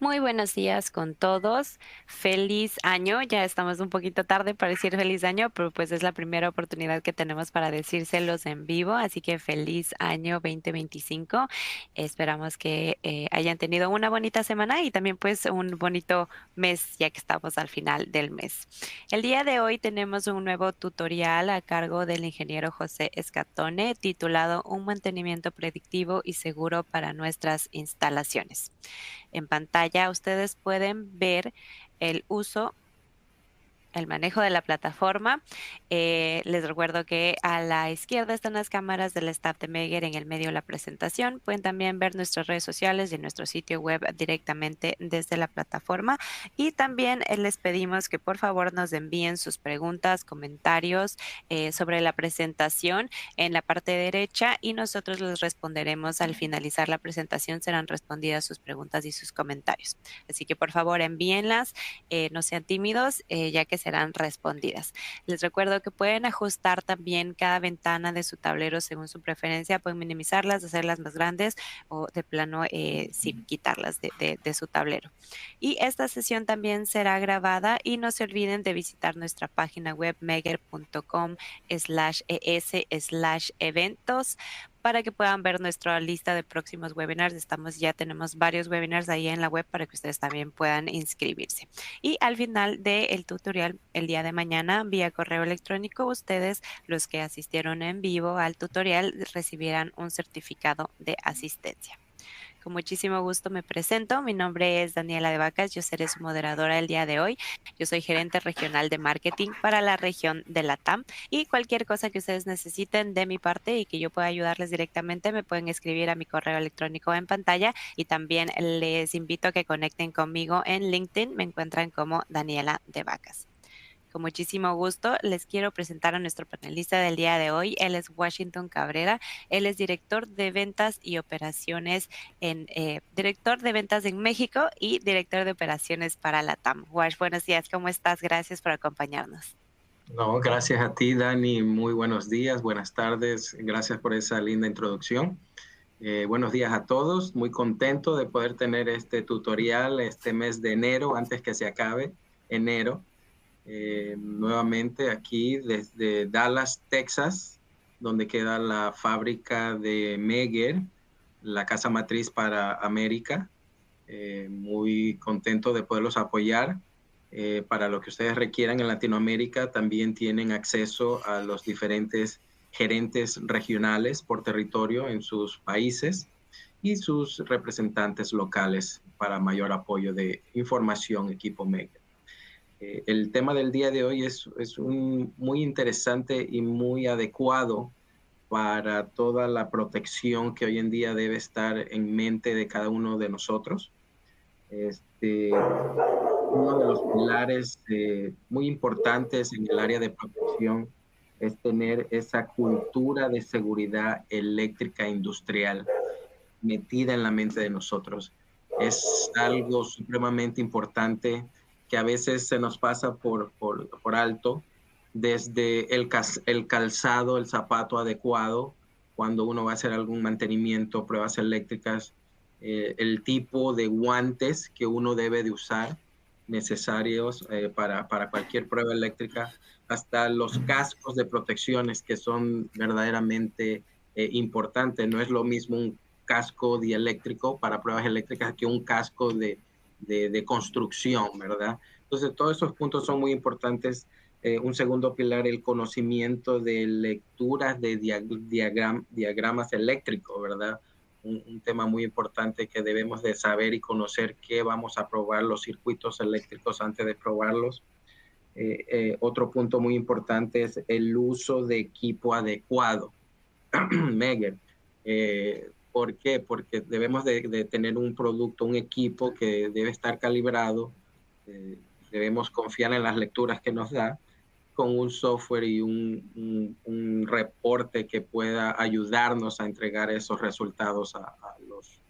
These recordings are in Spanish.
Muy buenos días con todos. Feliz año. Ya estamos un poquito tarde para decir feliz año, pero pues es la primera oportunidad que tenemos para decírselos en vivo. Así que feliz año 2025. Esperamos que hayan tenido una bonita semana y también pues un bonito mes, ya que estamos al final del mes. El día de hoy tenemos un nuevo tutorial a cargo del ingeniero José Escatone titulado Un mantenimiento predictivo y seguro para nuestras instalaciones. En pantalla ustedes pueden ver el uso, el manejo de la plataforma. Les recuerdo que a la izquierda están las cámaras del staff de Megger, en el medio la presentación. Pueden también ver nuestras redes sociales y nuestro sitio web directamente desde la plataforma. Y también les pedimos que por favor nos envíen sus preguntas, comentarios sobre la presentación en la parte derecha y nosotros les responderemos al finalizar la presentación. Serán respondidas sus preguntas y sus comentarios. Así que por favor envíenlas, no sean tímidos, ya que serán respondidas. Les recuerdo que pueden ajustar también cada ventana de su tablero según su preferencia. Pueden minimizarlas, hacerlas más grandes o de plano sí, quitarlas de su tablero. Y esta sesión también será grabada y no se olviden de visitar nuestra página web megger.com/es/eventos para que puedan ver nuestra lista de próximos webinars. Ya tenemos varios webinars ahí en la web para que ustedes también puedan inscribirse. Y al final del tutorial, el día de mañana, vía correo electrónico, ustedes, los que asistieron en vivo al tutorial, recibirán un certificado de asistencia. Con muchísimo gusto me presento. Mi nombre es Daniela de Vacas. Yo seré su moderadora el día de hoy. Yo soy gerente regional de marketing para la región de Latam y cualquier cosa que ustedes necesiten de mi parte y que yo pueda ayudarles directamente, me pueden escribir a mi correo electrónico en pantalla y también les invito a que conecten conmigo en LinkedIn. Me encuentran como Daniela de Vacas. Con muchísimo gusto les quiero presentar a nuestro panelista del día de hoy. Él es Washington Cabrera. Él es director de ventas y operaciones director de ventas en México y director de operaciones para Latam. Wash, buenos días, ¿cómo estás? Gracias por acompañarnos. No, gracias a ti, Dani. Muy buenos días, buenas tardes. Gracias por esa linda introducción. Buenos días a todos. Muy contento de poder tener este tutorial este mes de enero, antes que se acabe enero. Nuevamente aquí desde Dallas, Texas, donde queda la fábrica de Megger, la casa matriz para América. Muy contento de poderlos apoyar. Para lo que ustedes requieran en Latinoamérica, también tienen acceso a los diferentes gerentes regionales por territorio en sus países y sus representantes locales para mayor apoyo de información equipo Mega. El tema del día de hoy es muy interesante y muy adecuado para toda la protección que hoy en día debe estar en mente de cada uno de nosotros. Uno de los pilares muy importantes en el área de protección es tener esa cultura de seguridad eléctrica industrial metida en la mente de nosotros. Es algo supremamente importante que a veces se nos pasa por alto, desde el calzado, el zapato adecuado, cuando uno va a hacer algún mantenimiento, pruebas eléctricas, el tipo de guantes que uno debe de usar necesarios para cualquier prueba eléctrica, hasta los cascos de protecciones que son verdaderamente importantes. No es lo mismo un casco dieléctrico para pruebas eléctricas que un casco de construcción, ¿verdad? Entonces, todos esos puntos son muy importantes. Un segundo pilar, el conocimiento de lecturas de diagramas eléctricos, ¿verdad? Un tema muy importante que debemos de saber y conocer qué vamos a probar los circuitos eléctricos antes de probarlos. Otro punto muy importante es el uso de equipo adecuado. Megger. ¿Por qué? Porque debemos de tener un producto, un equipo que debe estar calibrado. Debemos confiar en las lecturas que nos da con un software y un reporte que pueda ayudarnos a entregar esos resultados a los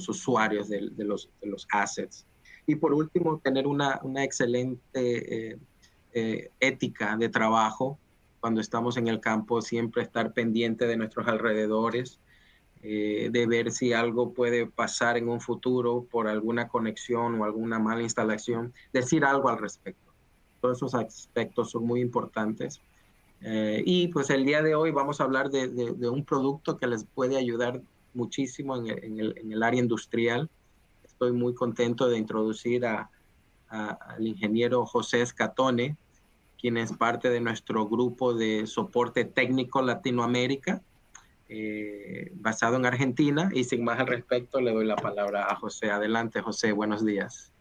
usuarios de los assets. Y por último, tener una excelente ética de trabajo cuando estamos en el campo, siempre estar pendiente de nuestros alrededores, de ver si algo puede pasar en un futuro por alguna conexión o alguna mala instalación, decir algo al respecto. Todos esos aspectos son muy importantes. Y pues el día de hoy vamos a hablar de un producto que les puede ayudar muchísimo en el área industrial. Estoy muy contento de introducir al ingeniero José Escatone, quien es parte de nuestro grupo de soporte técnico Latinoamérica, basado en Argentina. Y sin más al respecto, le doy la palabra a José. Adelante, José, buenos días.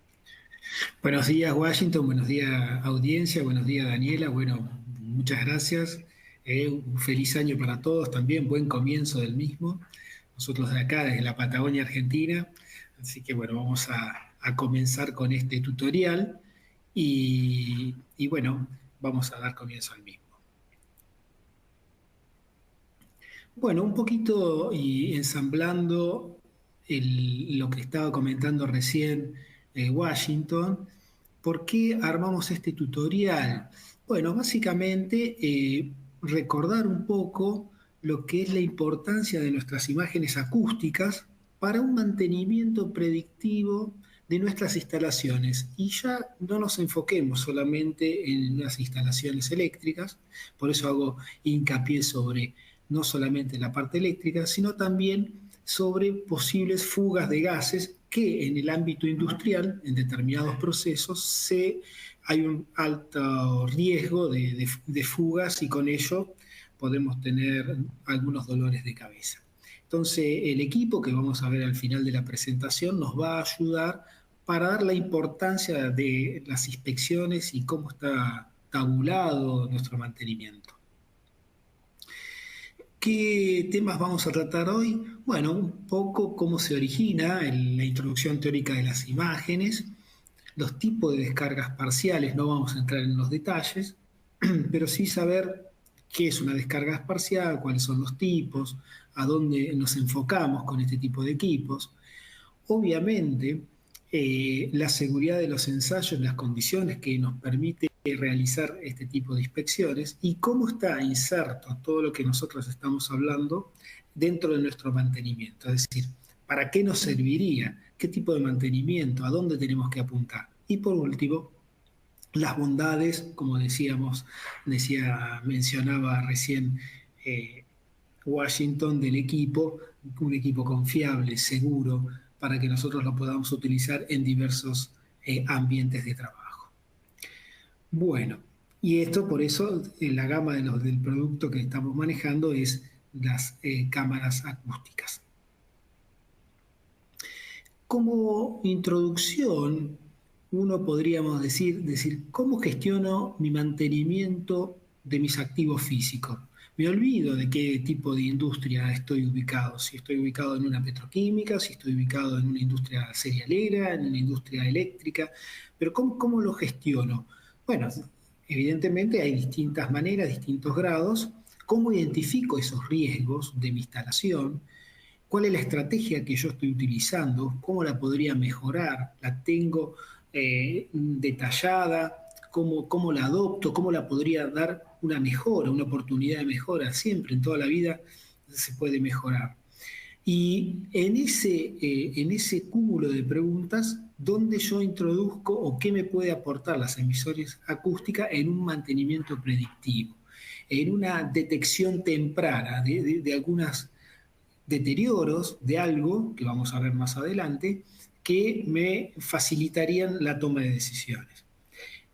Buenos días, Washington. Buenos días, audiencia. Buenos días, Daniela. Bueno, muchas gracias. Un feliz año para todos también. Buen comienzo del mismo. Nosotros de acá, desde la Patagonia Argentina. Así que bueno, vamos a comenzar con este tutorial y bueno, vamos a dar comienzo al mismo. Bueno, un poquito y ensamblando lo que estaba comentando recién Washington. ¿Por qué armamos este tutorial? Bueno, básicamente recordar un poco lo que es la importancia de nuestras imágenes acústicas para un mantenimiento predictivo de nuestras instalaciones. Y ya no nos enfoquemos solamente en las instalaciones eléctricas, por eso hago hincapié sobre no solamente la parte eléctrica, sino también sobre posibles fugas de gases que en el ámbito industrial, en determinados procesos, hay un alto riesgo de fugas y con ello podemos tener algunos dolores de cabeza. Entonces, el equipo que vamos a ver al final de la presentación nos va a ayudar para dar la importancia de las inspecciones y cómo está tabulado nuestro mantenimiento. ¿Qué temas vamos a tratar hoy? Bueno, un poco cómo se origina la introducción teórica de las imágenes, los tipos de descargas parciales, no vamos a entrar en los detalles, pero sí saber qué es una descarga parcial, cuáles son los tipos, a dónde nos enfocamos con este tipo de equipos. Obviamente, la seguridad de los ensayos, las condiciones que nos permite realizar este tipo de inspecciones y cómo está inserto todo lo que nosotros estamos hablando dentro de nuestro mantenimiento. Es decir, ¿para qué nos serviría? ¿Qué tipo de mantenimiento? ¿A dónde tenemos que apuntar? Y por último, las bondades, como mencionaba recién Washington, del equipo, un equipo confiable, seguro, para que nosotros lo podamos utilizar en diversos ambientes de trabajo. Bueno, y esto por eso la gama del producto que estamos manejando es las cámaras acústicas. Como introducción, uno podríamos decir cómo gestiono mi mantenimiento de mis activos físicos. Me olvido de qué tipo de industria estoy ubicado, si estoy ubicado en una petroquímica, si estoy ubicado en una industria cerealera, en una industria eléctrica, pero ¿cómo lo gestiono? Bueno, evidentemente hay distintas maneras, distintos grados. ¿Cómo identifico esos riesgos de mi instalación? ¿Cuál es la estrategia que yo estoy utilizando? ¿Cómo la podría mejorar? ¿La tengo detallada? ¿Cómo la adopto? ¿Cómo la podría dar una mejora, una oportunidad de mejora? Siempre, en toda la vida, se puede mejorar. Y en ese cúmulo de preguntas, ¿dónde yo introduzco o qué me puede aportar las emisoras acústicas en un mantenimiento predictivo? En una detección temprana de algunos deterioros de algo, que vamos a ver más adelante, que me facilitarían la toma de decisiones.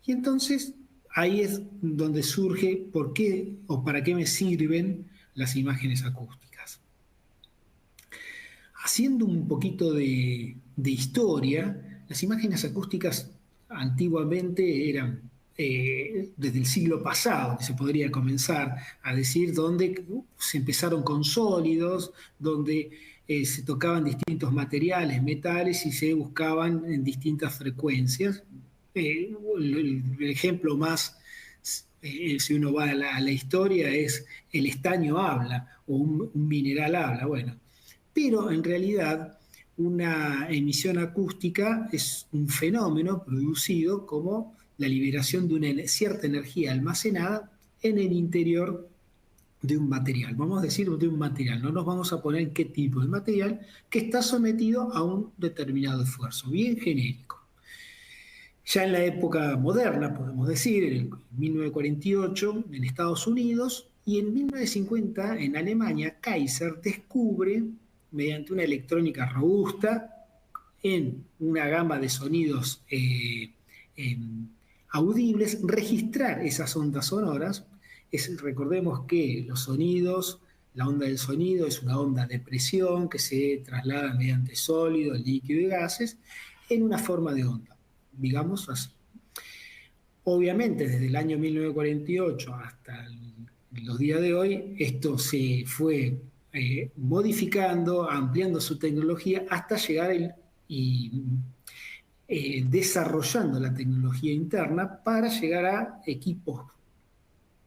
Y entonces ahí es donde surge por qué o para qué me sirven las imágenes acústicas. Haciendo un poquito de historia, las imágenes acústicas antiguamente eran desde el siglo pasado, que se podría comenzar a decir, donde se empezaron con sólidos, donde se tocaban distintos materiales, metales y se buscaban en distintas frecuencias. El ejemplo más, si uno va a la historia, es el estaño habla o un mineral habla. Bueno, pero en realidad una emisión acústica es un fenómeno producido como la liberación de una cierta energía almacenada en el interior de un material, vamos a decir de un material, no nos vamos a poner qué tipo de material, que está sometido a un determinado esfuerzo, bien genérico. Ya en la época moderna, podemos decir, en 1948 en Estados Unidos y en 1950 en Alemania, Kaiser descubre, mediante una electrónica robusta, en una gama de sonidos audibles, registrar esas ondas sonoras. Recordemos que los sonidos, la onda del sonido es una onda de presión que se traslada mediante sólido, líquido y gases en una forma de onda, digamos así. Obviamente, desde el año 1948 hasta los días de hoy, esto se fue modificando, ampliando su tecnología hasta llegar y desarrollando la tecnología interna para llegar a equipos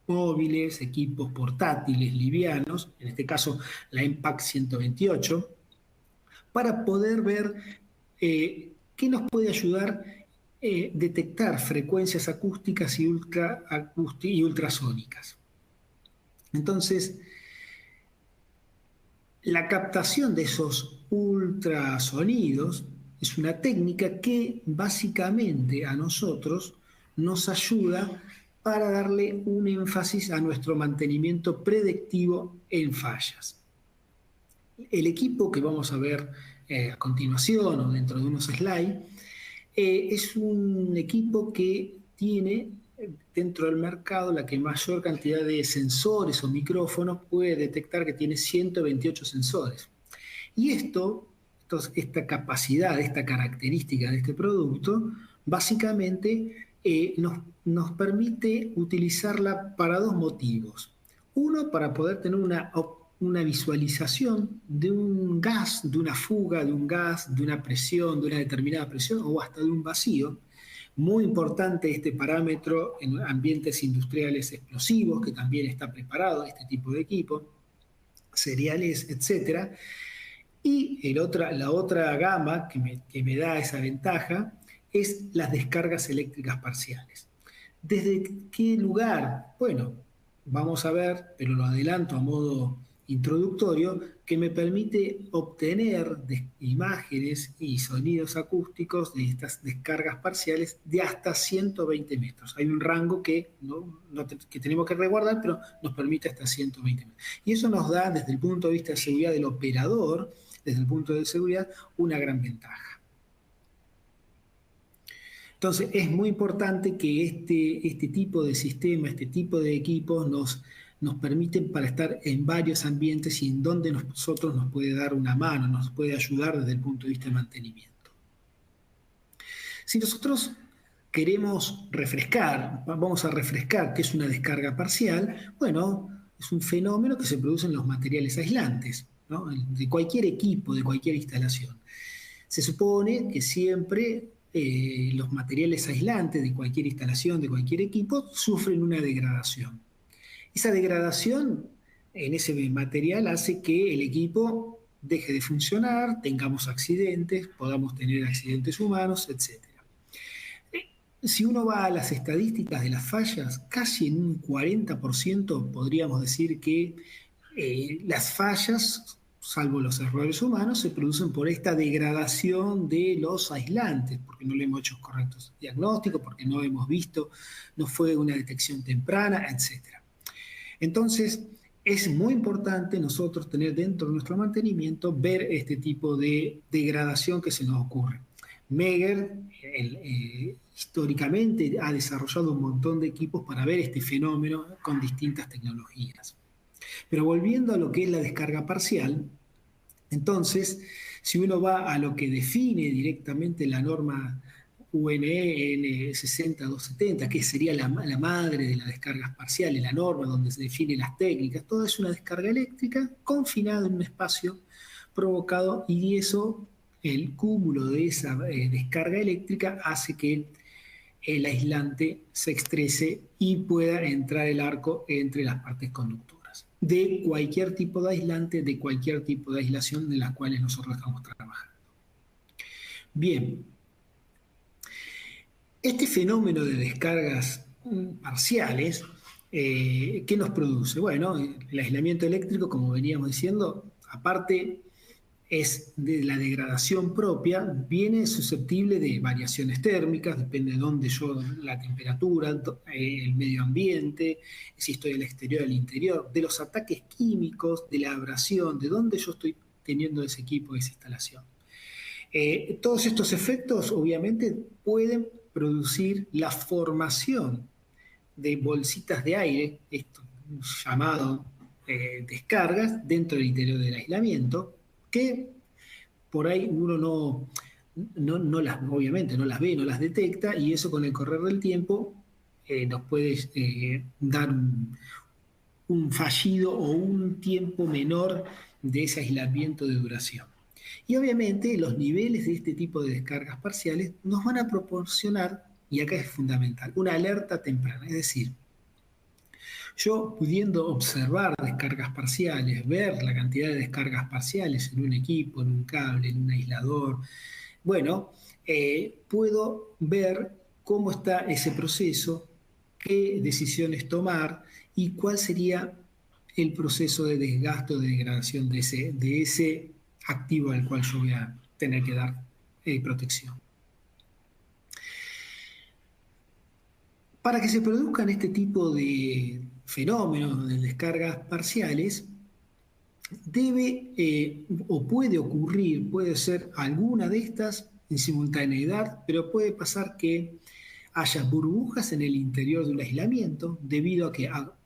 móviles, equipos portátiles, livianos, en este caso la Impact 128, para poder ver qué nos puede ayudar detectar frecuencias acústicas y ultrasónicas. Entonces, la captación de esos ultrasonidos es una técnica que básicamente a nosotros nos ayuda para darle un énfasis a nuestro mantenimiento predictivo en fallas. El equipo que vamos a ver a continuación o dentro de unos slides es un equipo que tiene dentro del mercado la que mayor cantidad de sensores o micrófonos puede detectar, que tiene 128 sensores. Y esta capacidad, esta característica de este producto, básicamente nos permite utilizarla para dos motivos. Uno, para poder tener una visualización de un gas, de una fuga, de un gas, de una presión, de una determinada presión o hasta de un vacío. Muy importante este parámetro en ambientes industriales explosivos, que también está preparado este tipo de equipo, cereales, etc. Y la otra gama que me da esa ventaja es las descargas eléctricas parciales. ¿Desde qué lugar? Bueno, vamos a ver, pero lo adelanto a modo introductorio, que me permite obtener imágenes y sonidos acústicos de estas descargas parciales de hasta 120 metros. Hay un rango que tenemos que resguardar, pero nos permite hasta 120 metros. Y eso nos da, desde el punto de vista de seguridad del operador, desde el punto de seguridad, una gran ventaja. Entonces, es muy importante que este tipo de sistema, este tipo de equipos nos permiten para estar en varios ambientes y en donde nosotros nos puede dar una mano, nos puede ayudar desde el punto de vista de mantenimiento. Si nosotros queremos vamos a refrescar qué es una descarga parcial, bueno, es un fenómeno que se produce en los materiales aislantes, ¿no? De cualquier equipo, de cualquier instalación. Se supone que siempre los materiales aislantes de cualquier instalación, de cualquier equipo, sufren una degradación. Esa degradación en ese material hace que el equipo deje de funcionar, tengamos accidentes, podamos tener accidentes humanos, etc. Si uno va a las estadísticas de las fallas, casi en un 40% podríamos decir que las fallas, salvo los errores humanos, se producen por esta degradación de los aislantes, porque no le hemos hecho correctos diagnósticos, porque no hemos visto, no fue una detección temprana, etc. Entonces, es muy importante nosotros tener dentro de nuestro mantenimiento, ver este tipo de degradación que se nos ocurre. Megger históricamente ha desarrollado un montón de equipos para ver este fenómeno con distintas tecnologías. Pero volviendo a lo que es la descarga parcial, entonces, si uno va a lo que define directamente la norma UNE N60270, que sería la madre de las descargas parciales, la norma donde se definen las técnicas, todo es una descarga eléctrica confinada en un espacio provocado, y eso, el cúmulo de esa descarga eléctrica hace que el aislante se estrese y pueda entrar el arco entre las partes conductoras de cualquier tipo de aislante, de cualquier tipo de aislación de las cuales nosotros estamos trabajando. Bien, este fenómeno de descargas parciales ¿qué nos produce? Bueno, el aislamiento eléctrico, como veníamos diciendo, aparte es de la degradación propia, viene susceptible de variaciones térmicas, depende de dónde la temperatura, el medio ambiente, si estoy al exterior o al interior, de los ataques químicos, de la abrasión, de dónde yo estoy teniendo ese equipo, esa instalación. Todos estos efectos obviamente pueden producir la formación de bolsitas de aire, esto llamado descargas, dentro del interior del aislamiento, que por ahí uno obviamente no las ve, no las detecta, y eso con el correr del tiempo nos puede dar un fallido o un tiempo menor de ese aislamiento de duración. Y obviamente los niveles de este tipo de descargas parciales nos van a proporcionar, y acá es fundamental, una alerta temprana. Es decir, yo pudiendo observar descargas parciales, ver la cantidad de descargas parciales en un equipo, en un cable, en un aislador, bueno, puedo ver cómo está ese proceso, qué decisiones tomar y cuál sería el proceso de desgaste o de degradación de ese activo al cual yo voy a tener que dar protección. Para que se produzcan este tipo de fenómenos de descargas parciales, debe o puede ocurrir, puede ser alguna de estas en simultaneidad, pero puede pasar que haya burbujas en el interior de un aislamiento debido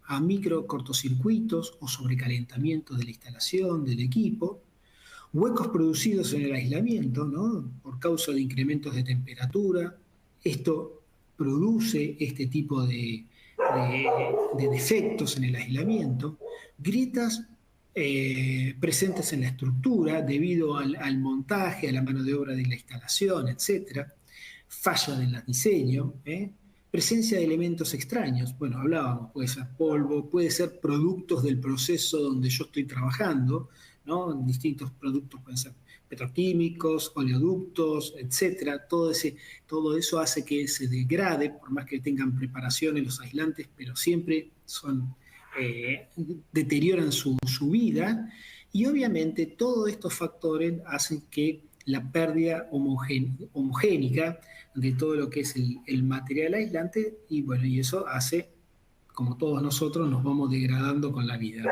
a micro cortocircuitos o sobrecalentamiento de la instalación, del equipo, huecos producidos en el aislamiento, ¿no?, por causa de incrementos de temperatura. Esto produce este tipo de defectos en el aislamiento, grietas presentes en la estructura debido al montaje, a la mano de obra de la instalación, etc. Falla del diseño, presencia de elementos extraños. Bueno, hablábamos, puede ser polvo, puede ser productos del proceso donde yo estoy trabajando, ¿no? Distintos productos pueden ser petroquímicos, oleoductos, etcétera. Todo eso hace que se degrade, por más que tengan preparación en los aislantes, pero siempre deterioran su vida, y obviamente todos estos factores hacen que la pérdida homogénica de todo lo que es el material aislante, y bueno, y eso hace, como todos nosotros, nos vamos degradando con la vida,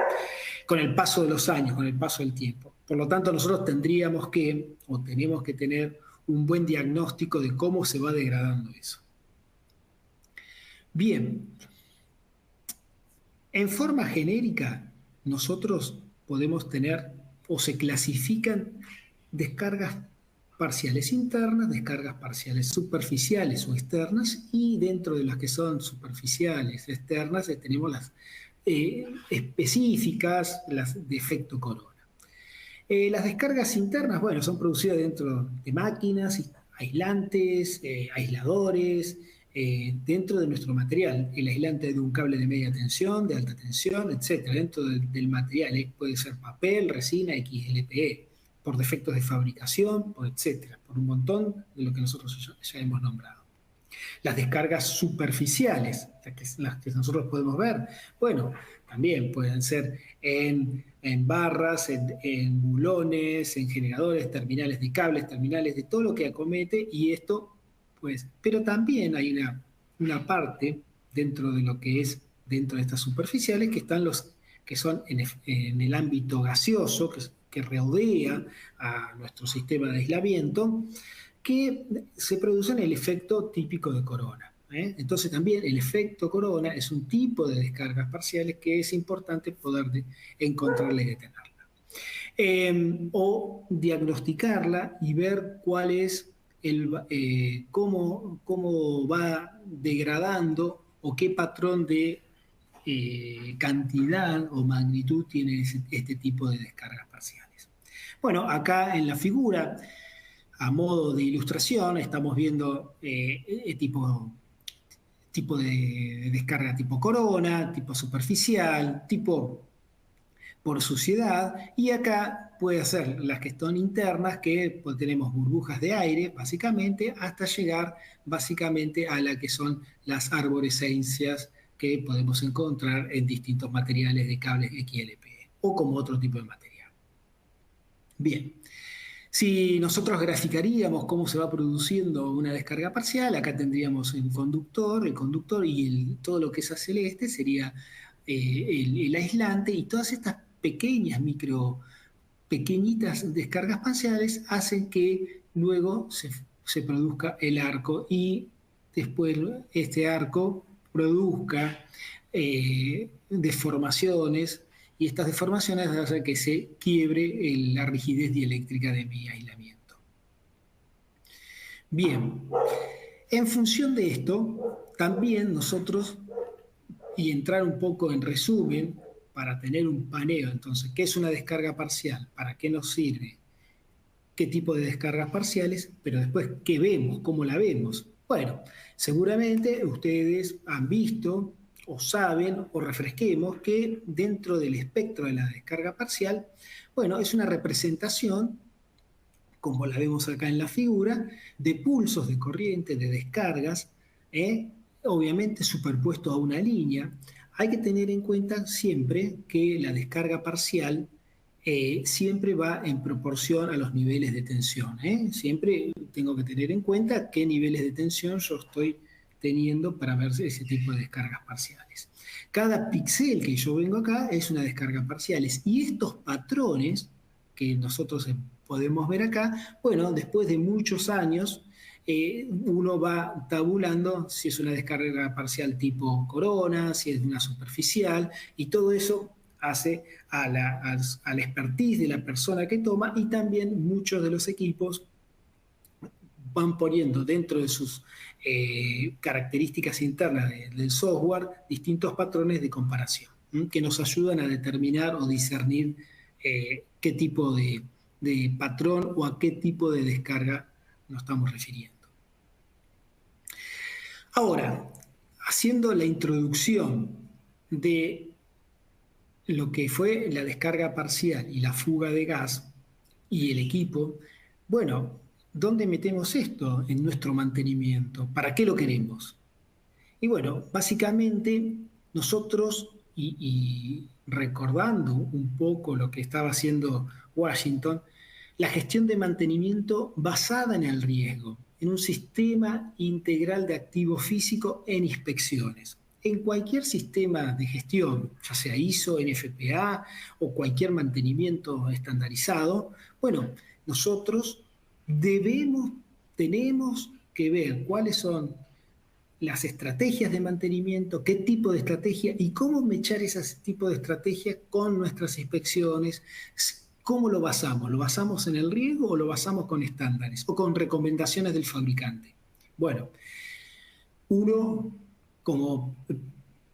con el paso de los años, con el paso del tiempo. Por lo tanto, nosotros tenemos que tener un buen diagnóstico de cómo se va degradando eso. Bien, en forma genérica, nosotros podemos tener o se clasifican descargas parciales internas, descargas parciales superficiales o externas, y dentro de las que son superficiales, externas, tenemos las específicas, las de efecto corona. Las descargas internas, bueno, son producidas dentro de máquinas, aislantes, aisladores, dentro de nuestro material, el aislante de un cable de media tensión, de alta tensión, etc. Dentro del material puede ser papel, resina, XLPE, por defectos de fabricación, etc., por un montón de lo que nosotros ya hemos nombrado. Las descargas superficiales, las que nosotros podemos ver, bueno, también pueden ser en barras, en bulones, en generadores, terminales de cables, terminales de todo lo que acomete, y esto, pues, pero también hay una parte dentro de lo que es, dentro de estas superficiales, que están los que son en el ámbito gaseoso, que rodea a nuestro sistema de aislamiento, que se produce en el efecto típico de corona. Entonces también el efecto corona es un tipo de descargas parciales que es importante poder encontrarla y detenerla. O diagnosticarla y ver cuál es cómo va degradando o qué patrón de cantidad o magnitud tiene este tipo de descargas parciales. Bueno, acá en la figura, a modo de ilustración, estamos viendo tipo de descarga tipo corona, tipo superficial, tipo por suciedad, y acá puede ser las que son internas, que pues tenemos burbujas de aire, básicamente, hasta llegar básicamente a la que son las arborescencias que podemos encontrar en distintos materiales de cables XLPE o como otro tipo de material. Bien, si nosotros graficaríamos cómo se va produciendo una descarga parcial, acá tendríamos el conductor y todo lo que es a celeste sería el aislante, y todas estas pequeñitas descargas parciales hacen que luego se produzca el arco, y después este arco produzca deformaciones, y estas deformaciones hacen que se quiebre la rigidez dieléctrica de mi aislamiento. Bien, en función de esto, también nosotros, y entrar un poco en resumen, para tener un paneo, entonces, ¿qué es una descarga parcial? ¿Para qué nos sirve? ¿Qué tipo de descargas parciales? Pero después, ¿qué vemos? ¿Cómo la vemos? Bueno, seguramente ustedes han visto o saben, o refresquemos, que dentro del espectro de la descarga parcial, bueno, es una representación, como la vemos acá en la figura, de pulsos de corriente, de descargas, obviamente superpuesto a una línea. Hay que tener en cuenta siempre que la descarga parcial siempre va en proporción a los niveles de tensión. Siempre tengo que tener en cuenta qué niveles de tensión yo estoy teniendo para ver ese tipo de descargas parciales. Cada píxel que yo vengo acá es una descarga parcial. Y estos patrones que nosotros podemos ver acá, bueno, después de muchos años, uno va tabulando si es una descarga parcial tipo corona, si es una superficial, y todo eso hace a la expertise de la persona que toma, y también muchos de los equipos van poniendo dentro de sus características internas del software distintos patrones de comparación que nos ayudan a determinar o discernir qué tipo de patrón o a qué tipo de descarga nos estamos refiriendo. Ahora, haciendo la introducción de lo que fue la descarga parcial y la fuga de gas y el equipo, bueno, ¿dónde metemos esto en nuestro mantenimiento? ¿Para qué lo queremos? Y bueno, básicamente nosotros, y recordando un poco lo que estaba haciendo Washington, la gestión de mantenimiento basada en el riesgo, en un sistema integral de activo físico en inspecciones. En cualquier sistema de gestión, ya sea ISO, NFPA o cualquier mantenimiento estandarizado, bueno, nosotros tenemos que ver cuáles son las estrategias de mantenimiento, qué tipo de estrategia y cómo mechar ese tipo de estrategia con nuestras inspecciones. ¿Cómo lo basamos? ¿Lo basamos en el riesgo o lo basamos con estándares o con recomendaciones del fabricante? Bueno, uno como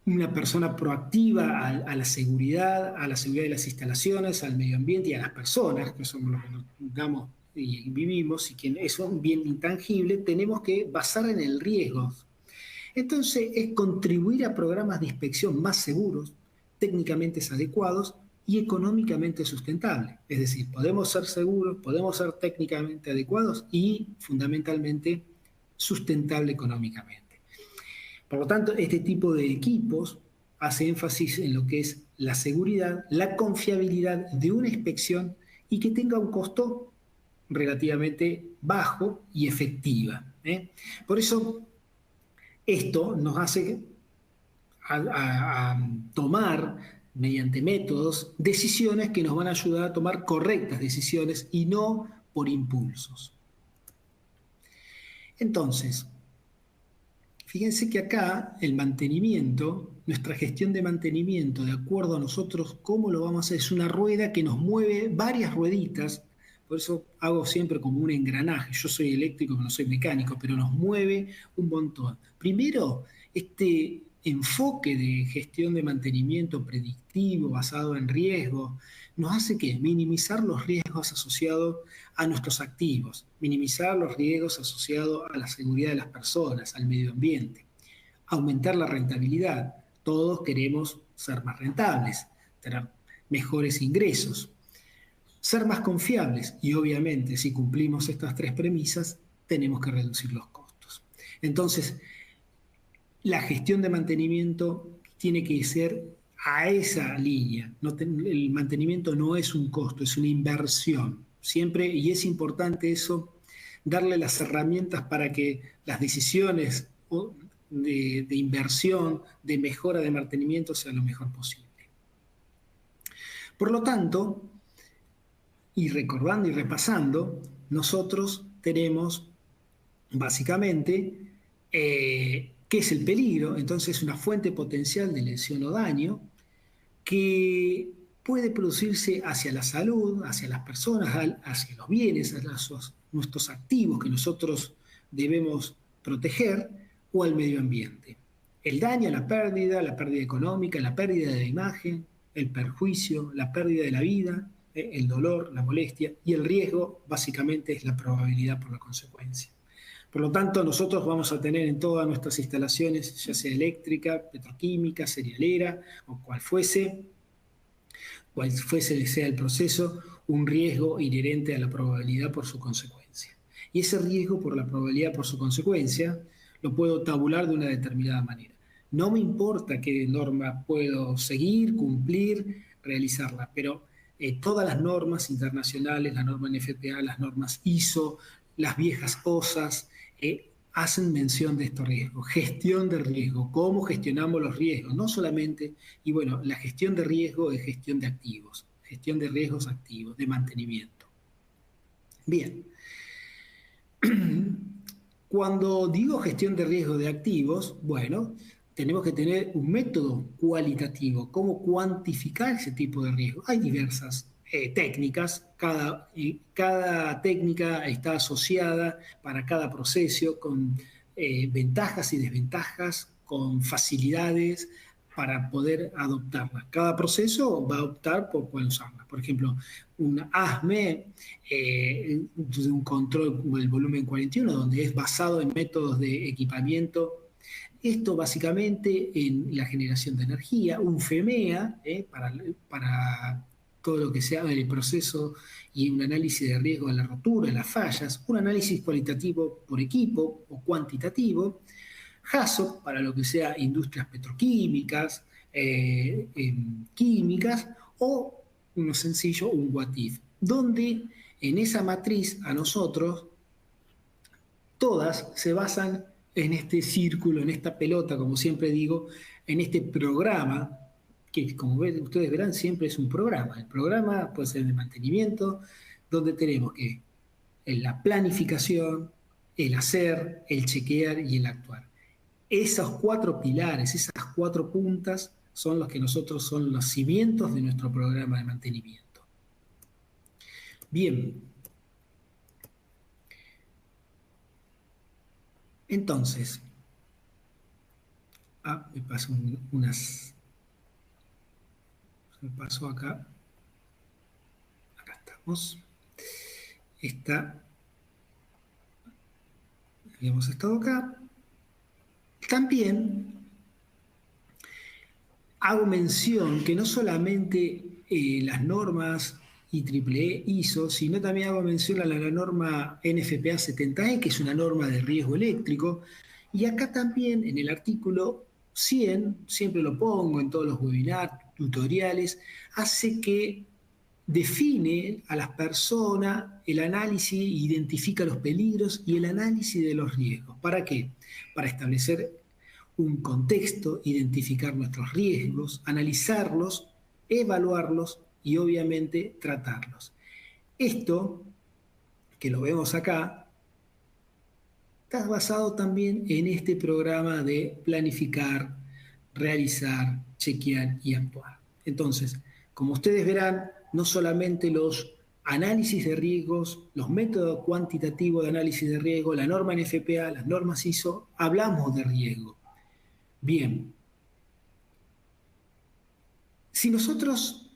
una persona proactiva a la seguridad de las instalaciones, al medio ambiente y a las personas, que somos los que nos damos y vivimos, y que es un bien intangible, tenemos que basar en el riesgo. Entonces, es contribuir a programas de inspección más seguros, técnicamente adecuados y económicamente sustentables. Es decir, podemos ser seguros, podemos ser técnicamente adecuados y, fundamentalmente, sustentable económicamente. Por lo tanto, este tipo de equipos hace énfasis en lo que es la seguridad, la confiabilidad de una inspección y que tenga un costo relativamente bajo y efectiva. Por eso, esto nos hace a tomar, mediante métodos, decisiones que nos van a ayudar a tomar correctas decisiones y no por impulsos. Entonces, fíjense que acá el mantenimiento, nuestra gestión de mantenimiento, de acuerdo a nosotros cómo lo vamos a hacer, es una rueda que nos mueve varias rueditas. Por eso hago siempre como un engranaje. Yo soy eléctrico, no soy mecánico, pero nos mueve un montón. Primero, este enfoque de gestión de mantenimiento predictivo, basado en riesgos, nos hace ¿qué? Minimizar los riesgos asociados a nuestros activos, minimizar los riesgos asociados a la seguridad de las personas, al medio ambiente, aumentar la rentabilidad. Todos queremos ser más rentables, tener mejores ingresos, ser más confiables, y obviamente si cumplimos estas tres premisas tenemos que reducir los costos. Entonces, la gestión de mantenimiento tiene que ser a esa línea. El mantenimiento no es un costo, es una inversión. Siempre, y es importante eso, darle las herramientas para que las decisiones de inversión, de mejora de mantenimiento, sean lo mejor posible. Por lo tanto, y recordando y repasando, nosotros tenemos básicamente qué es el peligro. Entonces, una fuente potencial de lesión o daño que puede producirse hacia la salud, hacia las personas, hacia los bienes, hacia nuestros activos que nosotros debemos proteger, o al medio ambiente. El daño, la pérdida económica, la pérdida de la imagen, el perjuicio, la pérdida de la vida, el dolor, la molestia, y el riesgo básicamente es la probabilidad por la consecuencia. Por lo tanto, nosotros vamos a tener en todas nuestras instalaciones, ya sea eléctrica, petroquímica, cerealera o cual fuese sea el proceso, un riesgo inherente a la probabilidad por su consecuencia. Y ese riesgo por la probabilidad por su consecuencia lo puedo tabular de una determinada manera. No me importa qué norma puedo seguir, cumplir, realizarla, pero todas las normas internacionales, la norma NFPA, las normas ISO, las viejas OSAS, hacen mención de estos riesgos. Gestión de riesgo, cómo gestionamos los riesgos, no solamente, y bueno, la gestión de riesgo es gestión de activos, gestión de riesgos activos, de mantenimiento. Bien. Cuando digo gestión de riesgo de activos, bueno, tenemos que tener un método cualitativo, cómo cuantificar ese tipo de riesgo. Hay diversas técnicas, cada técnica está asociada para cada proceso con ventajas y desventajas, con facilidades para poder adoptarla. Cada proceso va a optar por cuál usarla. Por ejemplo, un ASME, un control como el volumen 41, donde es basado en métodos de equipamiento. Esto básicamente en la generación de energía, un FEMEA, para todo lo que sea el proceso y un análisis de riesgo de la rotura, de las fallas, un análisis cualitativo por equipo o cuantitativo, HACCP para lo que sea industrias petroquímicas, químicas, o uno sencillo, un what if, donde en esa matriz a nosotros todas se basan en este círculo, en esta pelota, como siempre digo, en este programa, que como ustedes verán siempre es un programa. El programa puede ser de mantenimiento, donde tenemos que la planificación, el hacer, el chequear y el actuar. Esos 4 pilares, esas 4 puntas son los que nosotros son los cimientos de nuestro programa de mantenimiento. Bien. Entonces, me paso me pasó acá. Acá estamos. Habíamos estado acá. También hago mención que no solamente las normas IEEE, ISO, sino también hago mención a la norma NFPA 70E, que es una norma de riesgo eléctrico, y acá también en el artículo 100, siempre lo pongo en todos los webinars, tutoriales, hace que define a las personas el análisis, identifica los peligros y el análisis de los riesgos. ¿Para qué? Para establecer un contexto, identificar nuestros riesgos, analizarlos, evaluarlos y obviamente tratarlos. Esto, que lo vemos acá, está basado también en este programa de planificar, realizar, chequear y actuar. Entonces, como ustedes verán, no solamente los análisis de riesgos, los métodos cuantitativos de análisis de riesgo, la norma NFPA, las normas ISO, hablamos de riesgo. Bien, si nosotros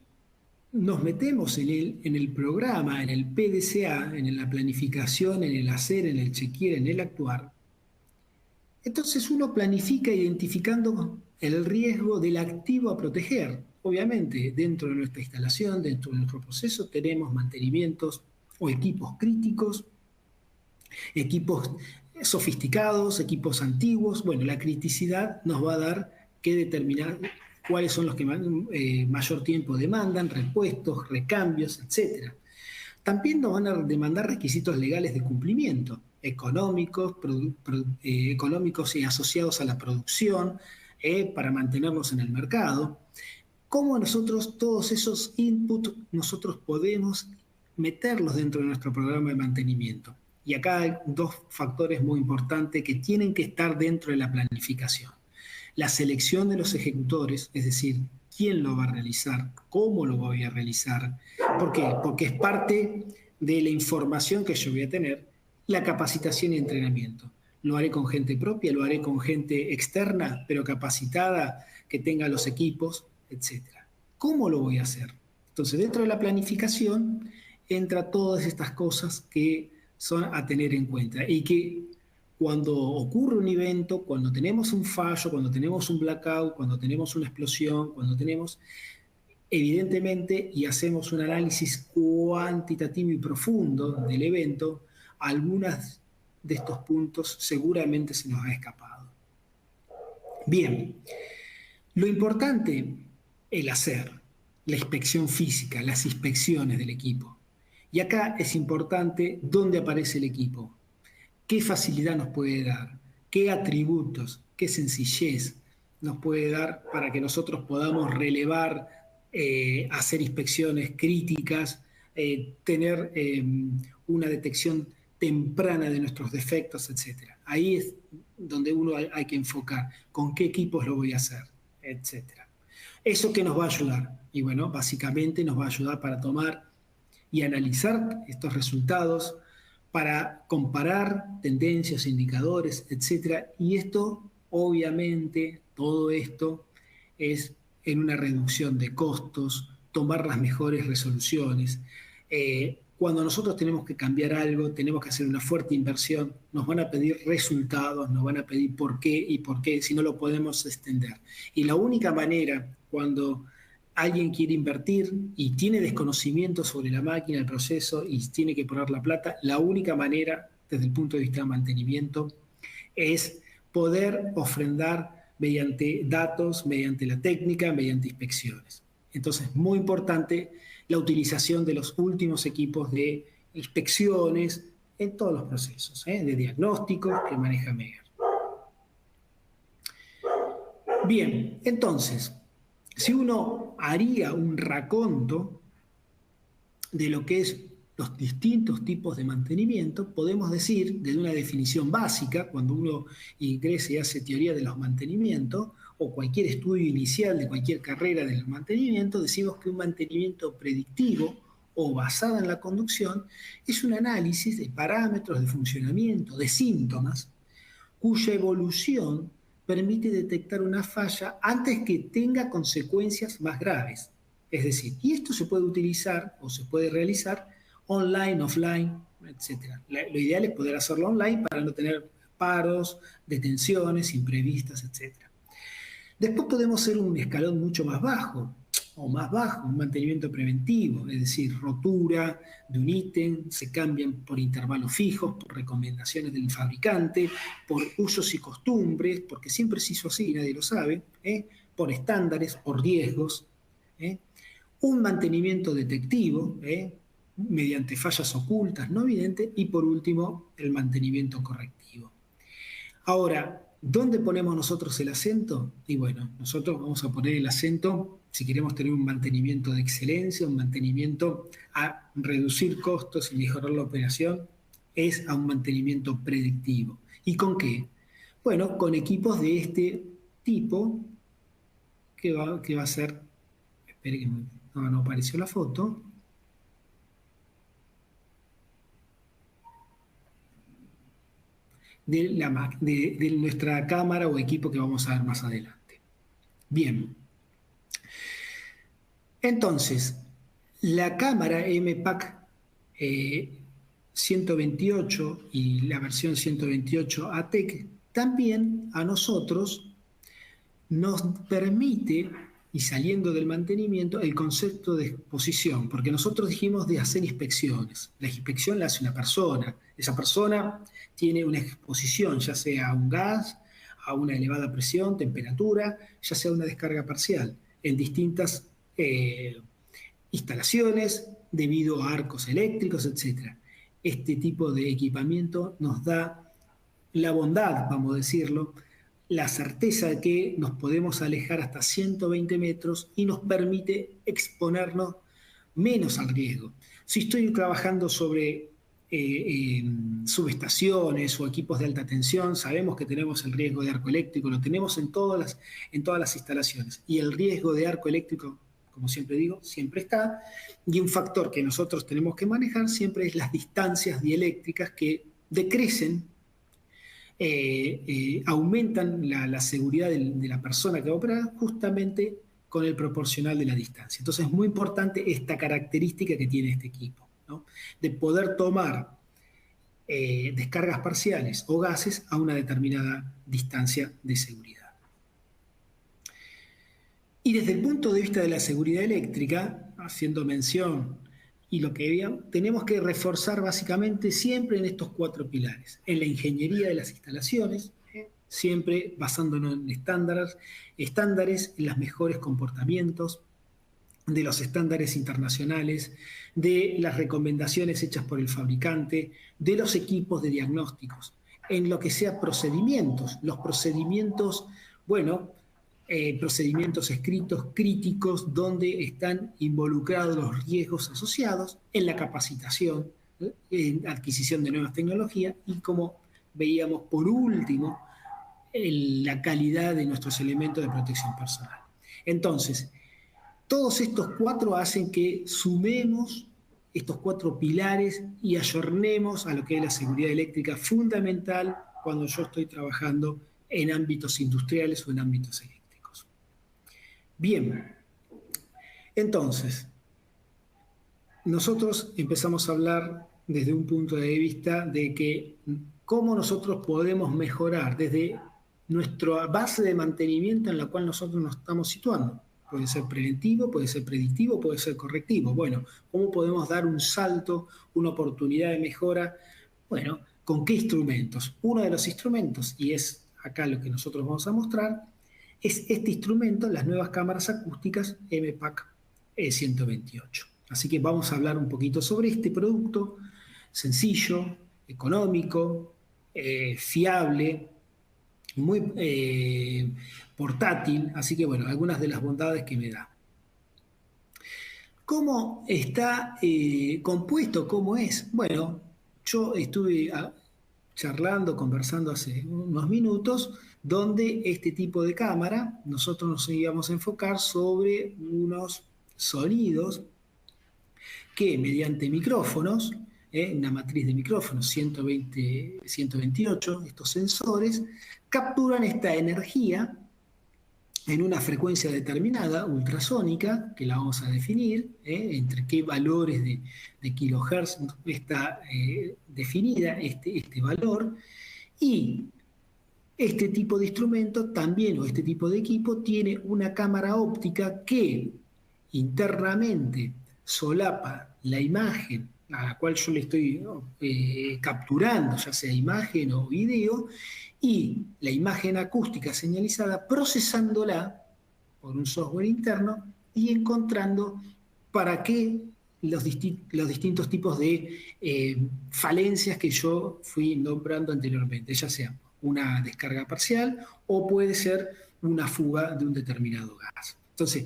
nos metemos en el programa, en el PDCA, en la planificación, en el hacer, en el chequear, en el actuar, entonces uno planifica identificando el riesgo del activo a proteger. Obviamente, dentro de nuestra instalación, dentro de nuestro proceso, tenemos mantenimientos o equipos críticos, equipos sofisticados, equipos antiguos. Bueno, la criticidad nos va a dar que determinar cuáles son los que mayor tiempo demandan, repuestos, recambios, etc. También nos van a demandar requisitos legales de cumplimiento, económicos y asociados a la producción, para mantenernos en el mercado. ¿Cómo nosotros todos esos inputs nosotros podemos meterlos dentro de nuestro programa de mantenimiento? Y acá hay dos factores muy importantes que tienen que estar dentro de la planificación. La selección de los ejecutores, es decir, quién lo va a realizar, cómo lo voy a realizar. ¿Por qué? Porque es parte de la información que yo voy a tener, la capacitación y entrenamiento. Lo haré con gente propia, lo haré con gente externa, pero capacitada, que tenga los equipos, etc. ¿Cómo lo voy a hacer? Entonces, dentro de la planificación entra todas estas cosas que son a tener en cuenta y que cuando ocurre un evento, cuando tenemos un fallo, cuando tenemos un blackout, cuando tenemos una explosión, cuando tenemos, evidentemente, y hacemos un análisis cuantitativo y profundo del evento, algunas de estos puntos seguramente se nos ha escapado. Bien, lo importante, el hacer, la inspección física, las inspecciones del equipo. Y acá es importante dónde aparece el equipo, qué facilidad nos puede dar, qué atributos, qué sencillez nos puede dar para que nosotros podamos relevar, hacer inspecciones críticas, tener una detección temprana de nuestros defectos, etc. Ahí es donde uno hay que enfocar, con qué equipos lo voy a hacer, etc. ¿Eso qué nos va a ayudar? Y bueno, básicamente nos va a ayudar para tomar y analizar estos resultados, para comparar tendencias, indicadores, etc. Y esto, obviamente, todo esto es en una reducción de costos, tomar las mejores resoluciones. Cuando nosotros tenemos que cambiar algo, tenemos que hacer una fuerte inversión, nos van a pedir resultados, nos van a pedir por qué, si no lo podemos extender. Y la única manera, cuando alguien quiere invertir y tiene desconocimiento sobre la máquina, el proceso, y tiene que poner la plata, la única manera, desde el punto de vista de mantenimiento, es poder ofrendar mediante datos, mediante la técnica, mediante inspecciones. Entonces, muy importante la utilización de los últimos equipos de inspecciones en todos los procesos, de diagnósticos que maneja Meyer. Bien, entonces, si uno haría un raconto de lo que es los distintos tipos de mantenimiento, podemos decir, desde una definición básica, cuando uno ingresa y hace teoría de los mantenimientos, o cualquier estudio inicial de cualquier carrera del mantenimiento, decimos que un mantenimiento predictivo o basado en la conducción es un análisis de parámetros de funcionamiento, de síntomas, cuya evolución permite detectar una falla antes que tenga consecuencias más graves. Es decir, y esto se puede utilizar o se puede realizar online, offline, etc. Lo ideal es poder hacerlo online para no tener paros, detenciones imprevistas, etc. Después podemos hacer un escalón mucho más bajo, un mantenimiento preventivo, es decir, rotura de un ítem, se cambian por intervalos fijos, por recomendaciones del fabricante, por usos y costumbres, porque siempre se hizo así y nadie lo sabe, por estándares, por riesgos, un mantenimiento detectivo, mediante fallas ocultas, no evidentes, y por último, el mantenimiento correctivo. Ahora, ¿dónde ponemos nosotros el acento? Y bueno, nosotros vamos a poner el acento, si queremos tener un mantenimiento de excelencia, un mantenimiento a reducir costos y mejorar la operación, es a un mantenimiento predictivo. ¿Y con qué? Bueno, con equipos de este tipo, que va a ser, espere que no apareció la foto, de nuestra cámara o equipo que vamos a ver más adelante. Bien. Entonces, la cámara MPAC 128 y la versión 128 ATEC también a nosotros nos permite y saliendo del mantenimiento, el concepto de exposición, porque nosotros dijimos de hacer inspecciones. La inspección la hace una persona. Esa persona tiene una exposición, ya sea a un gas, a una elevada presión, temperatura, ya sea una descarga parcial, en distintas instalaciones, debido a arcos eléctricos, etc. Este tipo de equipamiento nos da la bondad, vamos a decirlo, la certeza de que nos podemos alejar hasta 120 metros y nos permite exponernos menos al riesgo. Si estoy trabajando sobre subestaciones o equipos de alta tensión, sabemos que tenemos el riesgo de arco eléctrico, lo tenemos en todas las instalaciones. Y el riesgo de arco eléctrico, como siempre digo, siempre está. Y un factor que nosotros tenemos que manejar siempre es las distancias dieléctricas que decrecen, aumentan la seguridad de la persona que va a operar justamente con el proporcional de la distancia. Entonces es muy importante esta característica que tiene este equipo, ¿no? De poder tomar descargas parciales o gases a una determinada distancia de seguridad. Y desde el punto de vista de la seguridad eléctrica, haciendo mención y lo que veíamos, tenemos que reforzar básicamente siempre en estos 4 pilares. En la ingeniería de las instalaciones, siempre basándonos en estándares, en los mejores comportamientos, de los estándares internacionales, de las recomendaciones hechas por el fabricante, de los equipos de diagnósticos, en lo que sea procedimientos. Los procedimientos, bueno, procedimientos escritos críticos donde están involucrados los riesgos asociados en la capacitación, en adquisición de nuevas tecnologías y, como veíamos por último, en la calidad de nuestros elementos de protección personal. Entonces, todos estos 4 hacen que sumemos estos 4 pilares y ayornemos a lo que es la seguridad eléctrica fundamental cuando yo estoy trabajando en ámbitos industriales o en ámbitos eléctricos. Bien, entonces, nosotros empezamos a hablar desde un punto de vista de que cómo nosotros podemos mejorar desde nuestra base de mantenimiento en la cual nosotros nos estamos situando. Puede ser preventivo, puede ser predictivo, puede ser correctivo. Bueno, ¿cómo podemos dar un salto, una oportunidad de mejora? Bueno, ¿con qué instrumentos? Uno de los instrumentos, y es acá lo que nosotros vamos a mostrar, es este instrumento, las nuevas cámaras acústicas MPAC 128. Así que vamos a hablar un poquito sobre este producto sencillo, económico, fiable, muy portátil. Así que bueno, algunas de las bondades que me da. ¿Cómo está compuesto? ¿Cómo es? Bueno, yo estuve charlando, conversando hace unos minutos, donde este tipo de cámara, nosotros nos íbamos a enfocar sobre unos sonidos que mediante micrófonos, una matriz de micrófonos 120, 128, estos sensores, capturan esta energía en una frecuencia determinada, ultrasónica, que la vamos a definir, entre qué valores de kilohertz está definida este valor, y este tipo de instrumento también, o este tipo de equipo, tiene una cámara óptica que internamente solapa la imagen a la cual yo le estoy capturando, ya sea imagen o video, y la imagen acústica señalizada, procesándola por un software interno y encontrando para qué los distintos tipos de falencias que yo fui nombrando anteriormente, ya sea una descarga parcial o puede ser una fuga de un determinado gas. Entonces,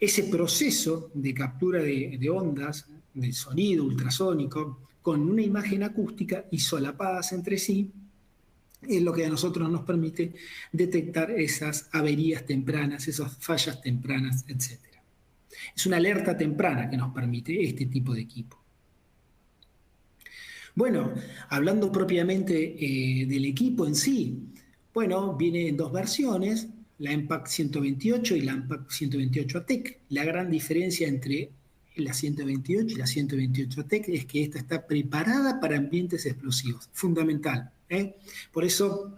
ese proceso de captura de ondas, de sonido ultrasónico, con una imagen acústica y solapadas entre sí, es lo que a nosotros nos permite detectar esas averías tempranas, esas fallas tempranas, etc. Es una alerta temprana que nos permite este tipo de equipo. Bueno, hablando propiamente del equipo en sí, bueno, viene en 2 versiones, la MPAC 128 y la MPAC 128 ATEC. La gran diferencia entre la 128 y la 128 ATEC es que esta está preparada para ambientes explosivos, fundamental. Por eso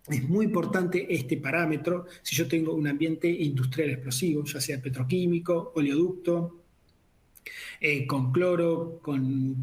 Es muy importante este parámetro si yo tengo un ambiente industrial explosivo, ya sea petroquímico, oleoducto, con cloro, con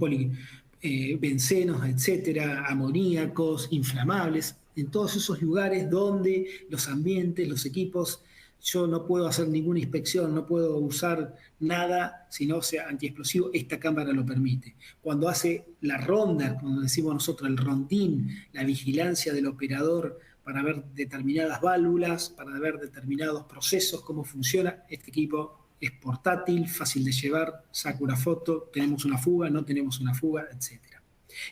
bencenos, etcétera, amoníacos, inflamables, en todos esos lugares donde los ambientes, los equipos, yo no puedo hacer ninguna inspección, no puedo usar nada si no sea antiexplosivo, esta cámara lo permite. Cuando hace la ronda, como decimos nosotros, el rondín, la vigilancia del operador para ver determinadas válvulas, para ver determinados procesos, cómo funciona, este equipo es portátil, fácil de llevar, saco una foto, tenemos una fuga, no tenemos una fuga, etc.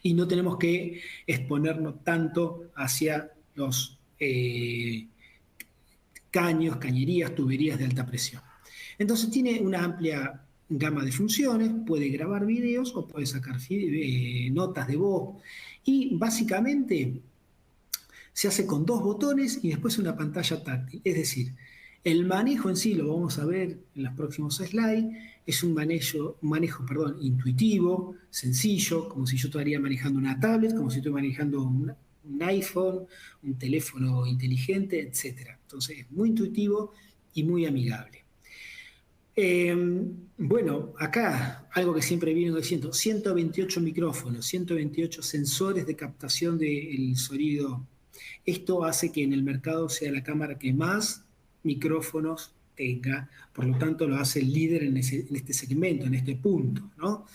Y no tenemos que exponernos tanto hacia los caños, cañerías, tuberías de alta presión. Entonces tiene una amplia gama de funciones, puede grabar videos o puede sacar notas de voz y básicamente se hace con 2 botones y después una pantalla táctil. Es decir, el manejo en sí, lo vamos a ver en los próximos slides, es un manejo intuitivo, sencillo, como si yo estaría manejando una tablet, como si estoy manejando un iPhone, un teléfono inteligente, etc. Entonces es muy intuitivo y muy amigable. Bueno, acá algo que siempre vienen diciendo, 128 micrófonos, 128 sensores de captación del sonido. Esto hace que en el mercado sea la cámara que más micrófonos tenga, por lo tanto lo hace el líder en este segmento, en este punto, ¿no?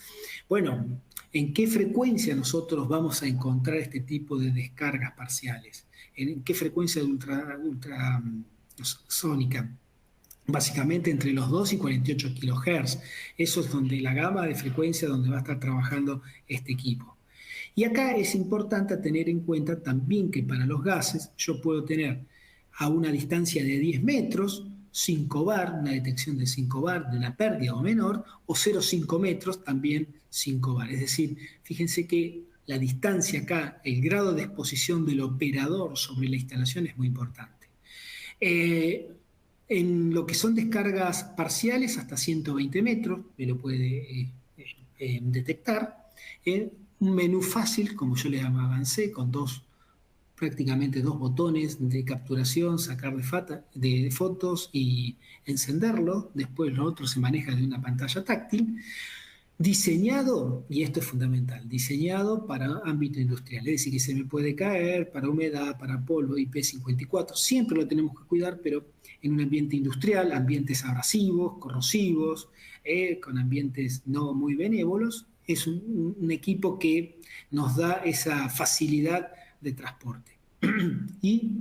Bueno, ¿en qué frecuencia nosotros vamos a encontrar este tipo de descargas parciales? ¿En qué frecuencia de ultrasónica? Básicamente entre los 2 y 48 kHz. Eso es donde la gama de frecuencia donde va a estar trabajando este equipo. Y acá es importante tener en cuenta también que para los gases yo puedo tener a una distancia de 10 metros, 5 bar, una detección de 5 bar de una pérdida o menor, o 0,5 metros, también 5 bar. Es decir, fíjense que la distancia acá, el grado de exposición del operador sobre la instalación es muy importante. En lo que son descargas parciales, hasta 120 metros, me lo puede detectar. Un menú fácil, como yo le avancé, con prácticamente 2 botones de capturación, sacar de fotos y encenderlo. Después lo otro se maneja de una pantalla táctil. Diseñado, y esto es fundamental, diseñado para ámbito industrial, es decir, que se me puede caer para humedad, para polvo, IP54, siempre lo tenemos que cuidar, pero en un ambiente industrial, ambientes abrasivos, corrosivos, con ambientes no muy benévolos, es un equipo que nos da esa facilidad de transporte. Y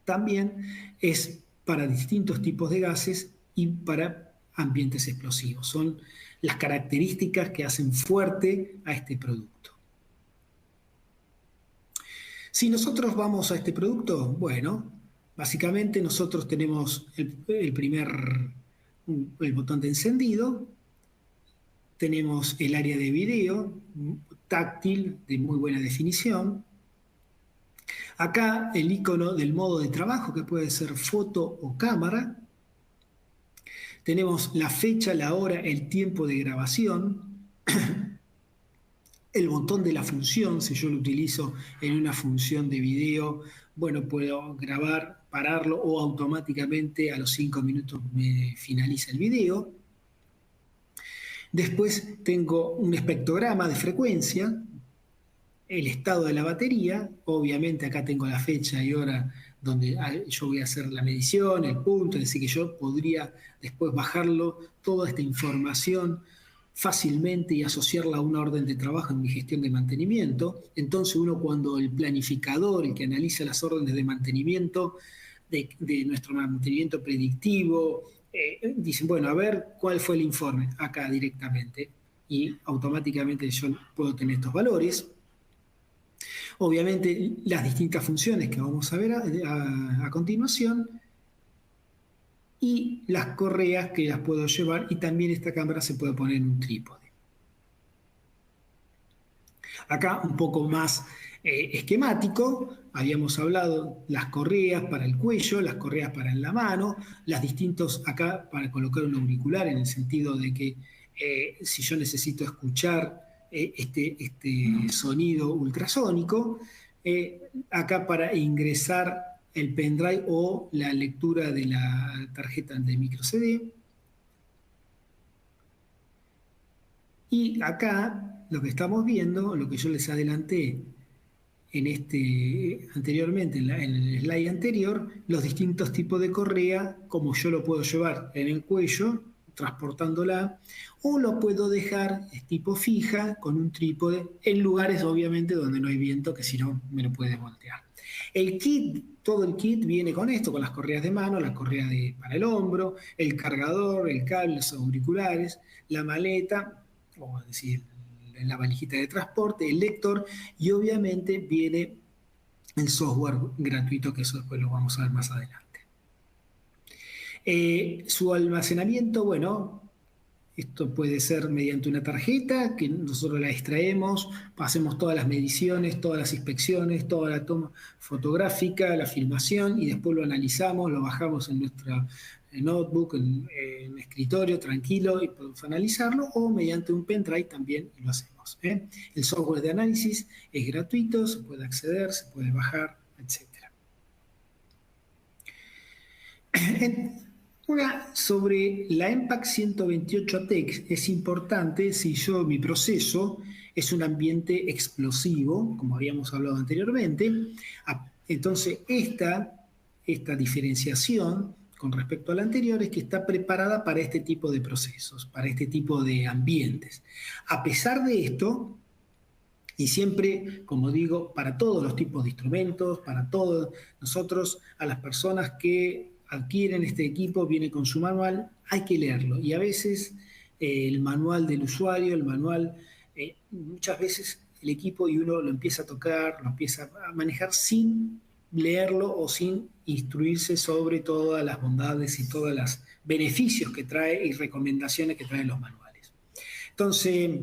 también es para distintos tipos de gases y para ambientes explosivos. Son las características que hacen fuerte a este producto. Si nosotros vamos a este producto, bueno, básicamente nosotros tenemos el botón de encendido, tenemos el área de video, táctil, de muy buena definición. Acá el icono del modo de trabajo, que puede ser foto o cámara. Tenemos la fecha, la hora, el tiempo de grabación, el botón de la función, si yo lo utilizo en una función de video, bueno, puedo grabar, pararlo o automáticamente a los 5 minutos me finaliza el video. Después tengo un espectrograma de frecuencia, el estado de la batería, obviamente acá tengo la fecha y hora donde yo voy a hacer la medición, el punto, es decir, que yo podría después bajarlo, toda esta información fácilmente y asociarla a una orden de trabajo en mi gestión de mantenimiento. Entonces uno, cuando el planificador, el que analiza las órdenes de mantenimiento, de nuestro mantenimiento predictivo, dicen, bueno, a ver cuál fue el informe acá directamente, y automáticamente yo puedo tener estos valores. Obviamente las distintas funciones que vamos a ver a continuación, y las correas que las puedo llevar, y también esta cámara se puede poner en un trípode. Acá un poco más esquemático, habíamos hablado las correas para el cuello, las correas para en la mano, las distintos acá para colocar un auricular, en el sentido de que si yo necesito escuchar este sonido ultrasónico, acá para ingresar el pendrive o la lectura de la tarjeta de micro CD. Y acá lo que estamos viendo, lo que yo les adelanté anteriormente, en el slide anterior, los distintos tipos de correa, como yo lo puedo llevar en el cuello, transportándola, o lo puedo dejar tipo fija con un trípode en lugares obviamente donde no hay viento, que si no me lo puede voltear. El kit, todo el kit viene con esto, con las correas de mano, la correa para el hombro, el cargador, el cable, los auriculares, la maleta, o decir, la valijita de transporte, el lector, y obviamente viene el software gratuito, que eso después lo vamos a ver más adelante. Su almacenamiento, bueno, esto puede ser mediante una tarjeta que nosotros la extraemos, hacemos todas las mediciones, todas las inspecciones, toda la toma fotográfica, la filmación, y después lo analizamos, lo bajamos en nuestra notebook, en escritorio, tranquilo, y podemos analizarlo, o mediante un pendrive también lo hacemos. El software de análisis es gratuito, se puede acceder, se puede bajar, etc. Sobre la EMPAC 128 ATEX es importante si mi proceso es un ambiente explosivo, como habíamos hablado anteriormente. Entonces, esta diferenciación con respecto a la anterior es que está preparada para este tipo de procesos, para este tipo de ambientes. A pesar de esto, y siempre, como digo, para todos los tipos de instrumentos, para todos nosotros, a las personas que adquieren este equipo, viene con su manual, hay que leerlo. Y a veces el manual del usuario, muchas veces el equipo y uno lo empieza a tocar, lo empieza a manejar sin leerlo o sin instruirse sobre todas las bondades y todos los beneficios que trae y recomendaciones que traen los manuales. Entonces,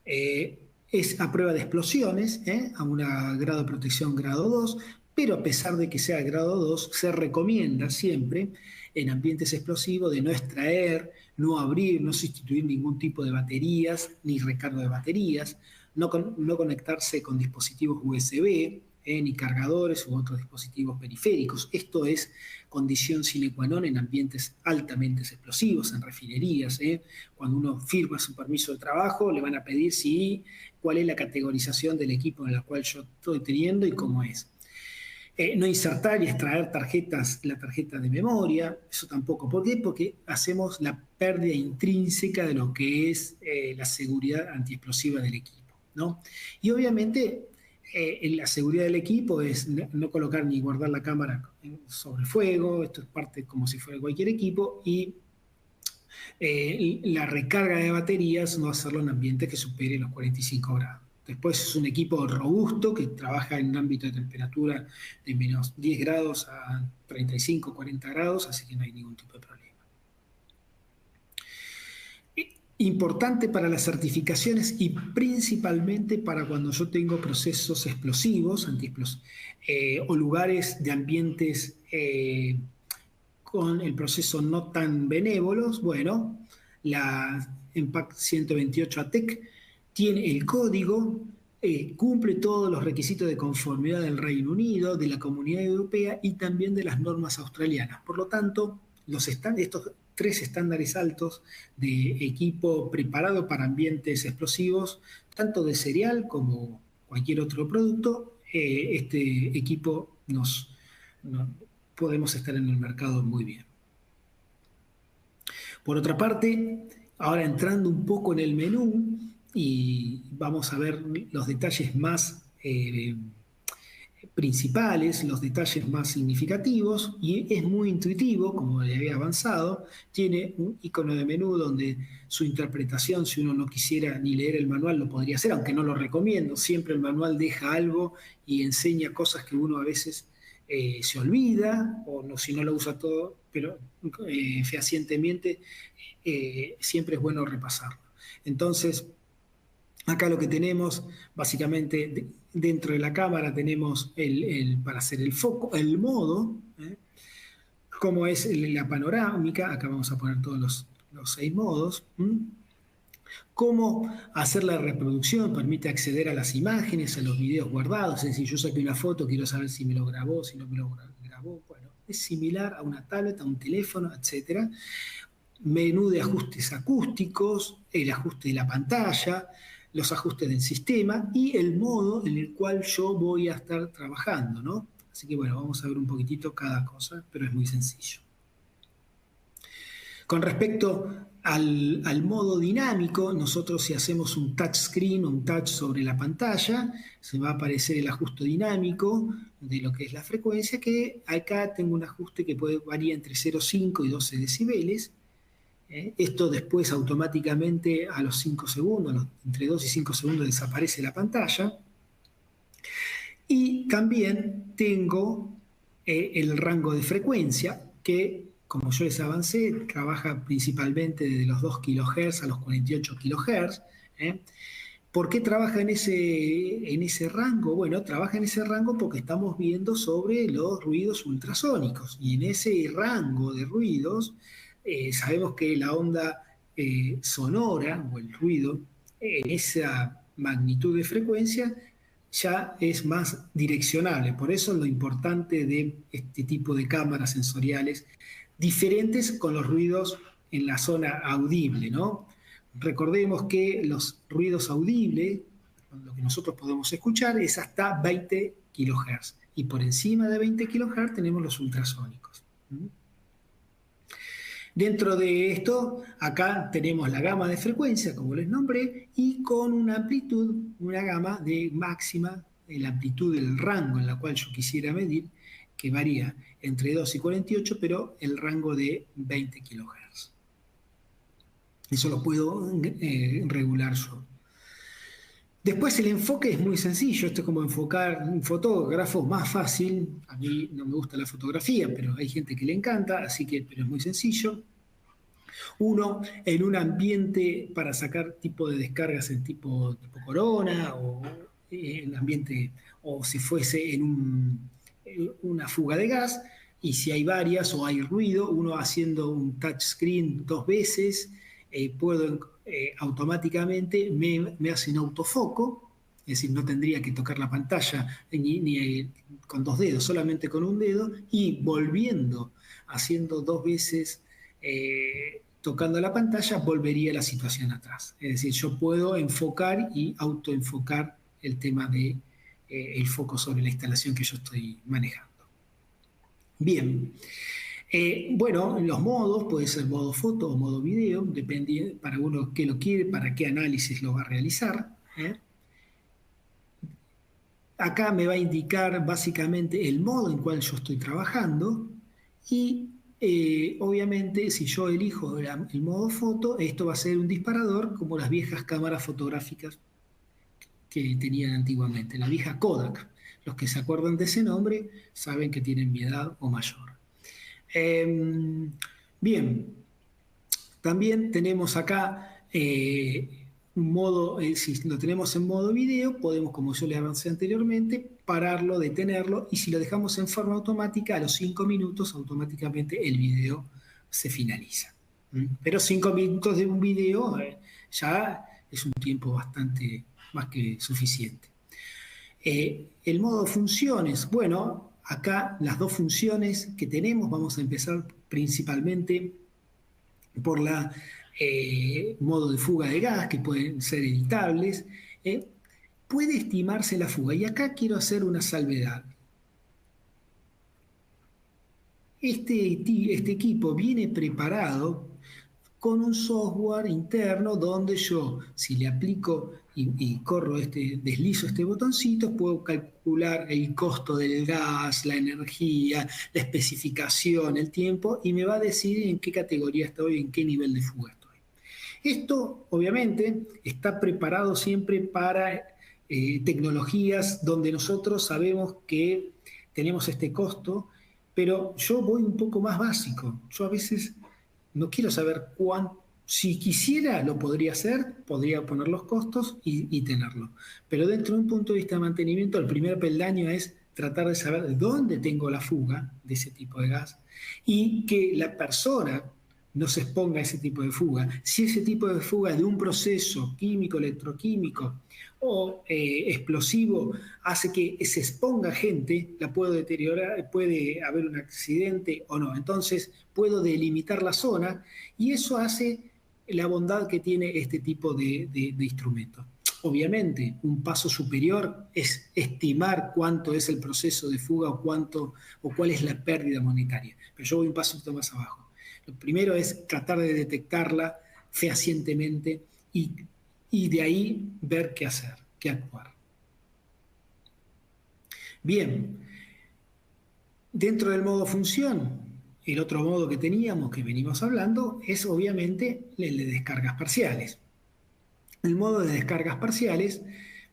es a prueba de explosiones, a un grado de protección grado 2, pero a pesar de que sea grado 2, se recomienda siempre en ambientes explosivos de no extraer, no abrir, no sustituir ningún tipo de baterías, ni recargo de baterías, no conectarse con dispositivos USB, ni cargadores u otros dispositivos periféricos. Esto es condición sine qua non en ambientes altamente explosivos, en refinerías. Cuando uno firma su permiso de trabajo, le van a pedir cuál es la categorización del equipo en el cual yo estoy teniendo y cómo es. No insertar y extraer la tarjeta de memoria, eso tampoco. ¿Por qué? Porque hacemos la pérdida intrínseca de lo que es la seguridad antiexplosiva del equipo, ¿no? Y obviamente la seguridad del equipo es no colocar ni guardar la cámara sobre fuego, esto es parte como si fuera cualquier equipo, y la recarga de baterías no hacerlo en ambientes que supere los 45 grados. Después es un equipo robusto que trabaja en un ámbito de temperatura de menos 10 grados a 35, 40 grados, así que no hay ningún tipo de problema. Importante para las certificaciones y principalmente para cuando yo tengo procesos explosivos, o lugares de ambientes con el proceso no tan benévolos. Bueno, la EMPAC 128 ATEC tiene el código, cumple todos los requisitos de conformidad del Reino Unido, de la Comunidad Europea y también de las normas australianas. Por lo tanto, estos 3 estándares altos de equipo preparado para ambientes explosivos, tanto de cereal como cualquier otro producto, este equipo podemos estar en el mercado muy bien. Por otra parte, ahora entrando un poco en el menú, y vamos a ver los detalles más principales, los detalles más significativos, y es muy intuitivo, como le había avanzado. Tiene un icono de menú donde su interpretación, si uno no quisiera ni leer el manual, lo podría hacer, aunque no lo recomiendo. Siempre el manual deja algo y enseña cosas que uno a veces se olvida, o no, si no lo usa todo, pero fehacientemente siempre es bueno repasarlo. Entonces, acá lo que tenemos, básicamente, dentro de la cámara tenemos para hacer el foco, el modo, como es la panorámica. Acá vamos a poner todos los 6 modos. Cómo hacer la reproducción, permite acceder a las imágenes, a los videos guardados. Es decir, yo saqué una foto, quiero saber si me lo grabó, si no me lo grabó. Bueno, es similar a una tablet, a un teléfono, etc. Menú de ajustes acústicos, el ajuste de la pantalla, los ajustes del sistema y el modo en el cual yo voy a estar trabajando, ¿no? Así que bueno, vamos a ver un poquitito cada cosa, pero es muy sencillo. Con respecto al modo dinámico, nosotros si hacemos un touch screen, un touch sobre la pantalla, se va a aparecer el ajuste dinámico de lo que es la frecuencia, que acá tengo un ajuste que puede variar entre 0,5 y 12 decibeles. Esto después automáticamente a los 5 segundos, entre 2 y 5 segundos desaparece la pantalla. Y también tengo el rango de frecuencia que, como yo les avancé, trabaja principalmente desde los 2 kHz a los 48 kHz. ¿Por qué trabaja en ese rango? Bueno, trabaja en ese rango porque estamos viendo sobre los ruidos ultrasónicos. Y en ese rango de ruidos, sabemos que la onda sonora o el ruido, en esa magnitud de frecuencia, ya es más direccionable. Por eso es lo importante de este tipo de cámaras sensoriales diferentes con los ruidos en la zona audible, ¿no? Recordemos que los ruidos audibles, lo que nosotros podemos escuchar, es hasta 20 kHz. Y por encima de 20 kHz tenemos los ultrasónicos. Dentro de esto, acá tenemos la gama de frecuencia, como les nombré, y con una amplitud, una gama de máxima, la amplitud del rango en la cual yo quisiera medir, que varía entre 2 y 48, pero el rango de 20 kHz. Eso lo puedo regular yo. Después el enfoque es muy sencillo, esto es como enfocar un fotógrafo, más fácil. A mí no me gusta la fotografía, pero hay gente que le encanta, pero es muy sencillo. Uno, en un ambiente para sacar tipo de descargas en tipo corona, o en ambiente, o si fuese en una fuga de gas, y si hay varias o hay ruido, uno haciendo un touch screen 2 veces, puedo automáticamente, me hace un autofoco, es decir, no tendría que tocar la pantalla ni con 2 dedos, solamente con un dedo, y volviendo, haciendo 2 veces, tocando la pantalla, volvería la situación atrás. Es decir, yo puedo enfocar y autoenfocar el tema de el foco sobre la instalación que yo estoy manejando. Bien. Bueno, los modos, puede ser modo foto o modo video, depende para uno qué lo quiere, para qué análisis lo va a realizar. Acá me va a indicar básicamente el modo en cual yo estoy trabajando y obviamente si yo elijo el modo foto, esto va a ser un disparador como las viejas cámaras fotográficas que tenían antiguamente, la vieja Kodak. Los que se acuerdan de ese nombre saben que tienen mi edad o mayor. Bien, también tenemos acá un modo, si lo tenemos en modo video, podemos, como yo le avancé anteriormente, pararlo, detenerlo, y si lo dejamos en forma automática, a los 5 minutos automáticamente el video se finaliza. Pero 5 minutos de un video ya es un tiempo bastante más que suficiente. El modo funciones, bueno, acá las 2 funciones que tenemos, vamos a empezar principalmente por la modo de fuga de gas, que pueden ser editables. Puede estimarse la fuga, y acá quiero hacer una salvedad. Este equipo viene preparado con un software interno donde yo, si le aplico y corro deslizo este botoncito, puedo calcular el costo del gas, la energía, la especificación, el tiempo, y me va a decir en qué categoría estoy, en qué nivel de fuga estoy. Esto, obviamente, está preparado siempre para tecnologías donde nosotros sabemos que tenemos este costo, pero yo voy un poco más básico. Yo a veces no quiero saber cuánto. Si quisiera, lo podría hacer, podría poner los costos y tenerlo. Pero dentro de un punto de vista de mantenimiento, el primer peldaño es tratar de saber de dónde tengo la fuga de ese tipo de gas y que la persona no se exponga a ese tipo de fuga. Si ese tipo de fuga de un proceso químico, electroquímico o explosivo hace que se exponga gente, la puedo deteriorar, puede haber un accidente o no. Entonces puedo delimitar la zona y eso hace la bondad que tiene este tipo de instrumentos. Obviamente, un paso superior es estimar cuánto es el proceso de fuga o cuál es la pérdida monetaria. Pero yo voy un paso más abajo. Lo primero es tratar de detectarla fehacientemente y de ahí ver qué hacer, qué actuar. Bien, dentro del modo función, el otro modo que teníamos, que venimos hablando, es obviamente el de descargas parciales. El modo de descargas parciales,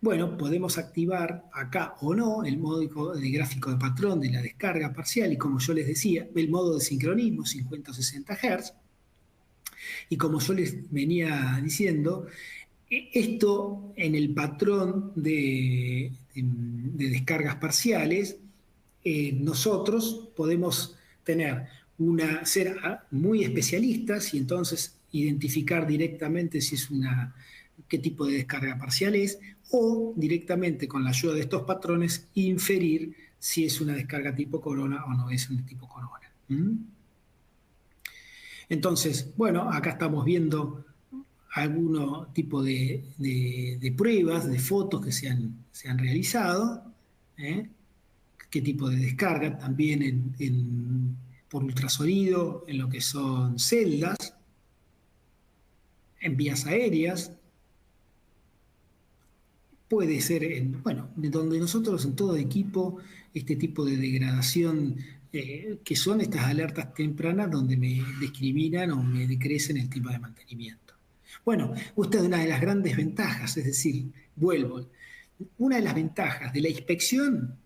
bueno, podemos activar acá o no el modo de gráfico de patrón de la descarga parcial y como yo les decía, el modo de sincronismo 50 o 60 Hz. Y como yo les venía diciendo, esto en el patrón de descargas parciales, nosotros podemos ser muy especialistas y entonces identificar directamente qué tipo de descarga parcial es, o directamente con la ayuda de estos patrones inferir si es una descarga tipo corona o no es un tipo corona. Entonces, bueno, acá estamos viendo algún tipo de pruebas, de fotos que se han realizado, ¿eh? Qué tipo de descarga, también por ultrasonido, en lo que son celdas, en vías aéreas, puede ser, de donde nosotros en todo equipo, este tipo de degradación, que son estas alertas tempranas donde me discriminan o me decrecen el tipo de mantenimiento. Bueno, esta es una de las grandes ventajas, es decir, vuelvo, una de las ventajas de la inspección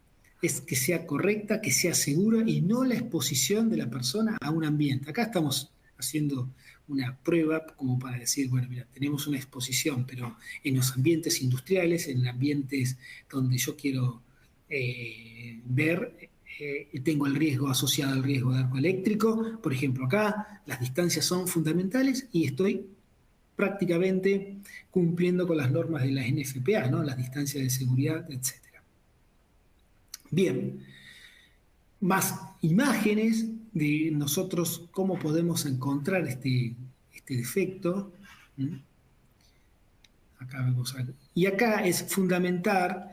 es que sea correcta, que sea segura y no la exposición de la persona a un ambiente. Acá estamos haciendo una prueba como para decir, bueno, mira, tenemos una exposición, pero en los ambientes industriales, en ambientes donde yo quiero ver, tengo el riesgo asociado al riesgo de arco eléctrico. Por ejemplo, acá las distancias son fundamentales y estoy prácticamente cumpliendo con las normas de la NFPA, ¿no? Las distancias de seguridad, etc. Bien, más imágenes de nosotros cómo podemos encontrar este defecto. Acá vemos algo. Y acá es fundamental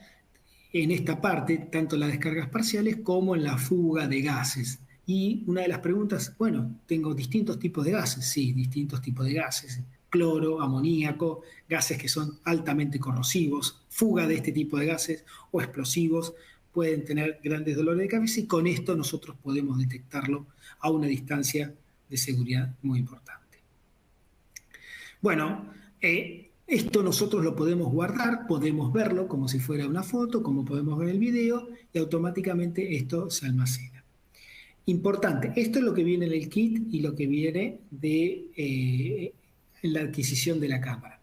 en esta parte, tanto en las descargas parciales como en la fuga de gases. Y una de las preguntas, bueno, tengo distintos tipos de gases, sí, distintos tipos de gases, cloro, amoníaco, gases que son altamente corrosivos, fuga de este tipo de gases o explosivos, pueden tener grandes dolores de cabeza y con esto nosotros podemos detectarlo a una distancia de seguridad muy importante. Bueno, esto nosotros lo podemos guardar, podemos verlo como si fuera una foto, como podemos ver el video y automáticamente esto se almacena. Importante, esto es lo que viene en el kit y lo que viene de la adquisición de la cámara.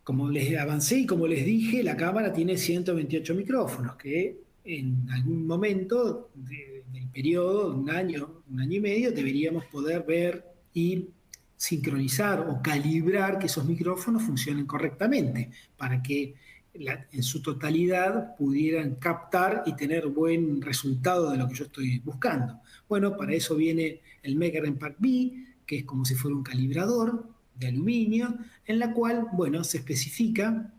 Como les avancé y como les dije, la cámara tiene 128 micrófonos que en algún momento del periodo, un año y medio, deberíamos poder ver y sincronizar o calibrar que esos micrófonos funcionen correctamente para que en su totalidad pudieran captar y tener buen resultado de lo que yo estoy buscando. Bueno, para eso viene el Mega Impact B, que es como si fuera un calibrador de aluminio, en la cual, bueno, se especifica,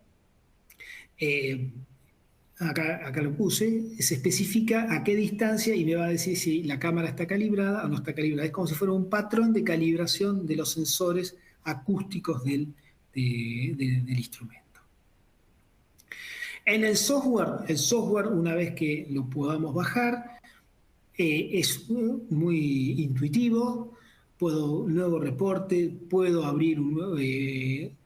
acá lo puse, se especifica a qué distancia y me va a decir si la cámara está calibrada o no está calibrada. Es como si fuera un patrón de calibración de los sensores acústicos del instrumento. En el software, una vez que lo podamos bajar, es muy intuitivo. Puedo nuevo reporte, puedo abrir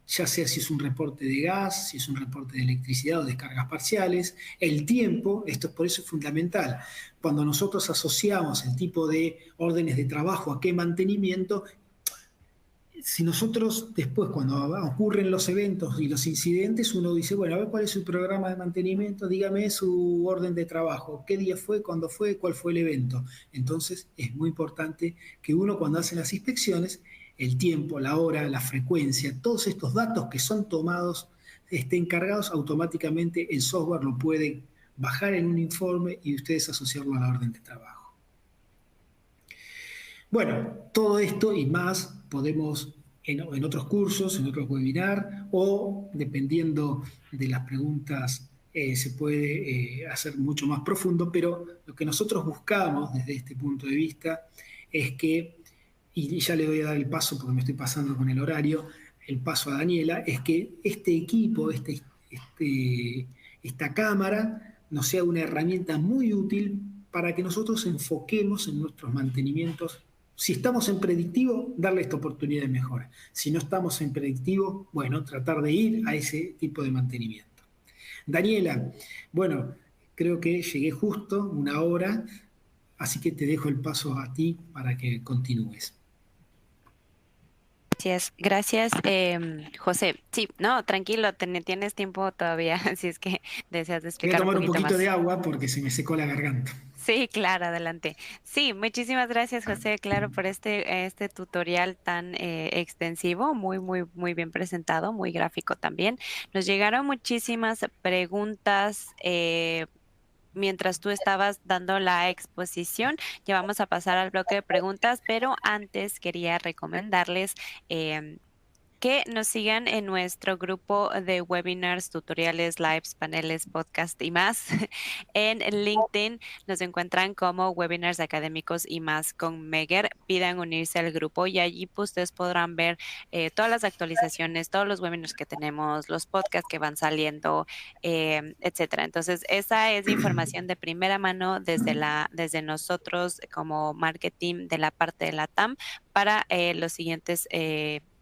ya sea si es un reporte de gas, si es un reporte de electricidad o descargas parciales, el tiempo, esto por eso es fundamental. Cuando nosotros asociamos el tipo de órdenes de trabajo a qué mantenimiento, si nosotros después, cuando ocurren los eventos y los incidentes, uno dice, bueno, a ver cuál es su programa de mantenimiento, dígame su orden de trabajo, qué día fue, cuándo fue, cuál fue el evento. Entonces es muy importante que uno, cuando hace las inspecciones, el tiempo, la hora, la frecuencia, todos estos datos que son tomados, estén cargados automáticamente, el software lo puede bajar en un informe y ustedes asociarlo a la orden de trabajo. Bueno, todo esto y más podemos en otros cursos, en otros webinars, o dependiendo de las preguntas se puede hacer mucho más profundo, pero lo que nosotros buscamos desde este punto de vista es que, y ya le voy a dar el paso porque me estoy pasando con el horario, el paso a Daniela, es que este equipo, esta cámara, nos sea una herramienta muy útil para que nosotros enfoquemos en nuestros mantenimientos. Si estamos en predictivo, darle esta oportunidad de mejora. Si no estamos en predictivo, bueno, tratar de ir a ese tipo de mantenimiento. Daniela, bueno, creo que llegué justo, 1 hora, así que te dejo el paso a ti para que continúes. Gracias, José. Sí, no, tranquilo, tienes tiempo todavía, si es que deseas Voy a explicar un tomar un poquito poquito más. de agua porque se me secó la garganta. Sí, claro, adelante. Sí, muchísimas gracias, José, claro, por este tutorial tan extensivo, muy bien presentado, muy gráfico también. Nos llegaron muchísimas preguntas. Mientras tú estabas dando la exposición, ya vamos a pasar al bloque de preguntas, pero antes quería recomendarles em, que nos sigan en nuestro grupo de webinars, tutoriales, lives, paneles, podcast y más. En LinkedIn nos encuentran como webinars académicos y más con Meger. Pidan unirse al grupo y allí pues, ustedes podrán ver todas las actualizaciones, todos los webinars que tenemos, los podcasts que van saliendo, etcétera. Entonces, esa es información de primera mano desde nosotros como marketing de la parte de la TAM para los siguientes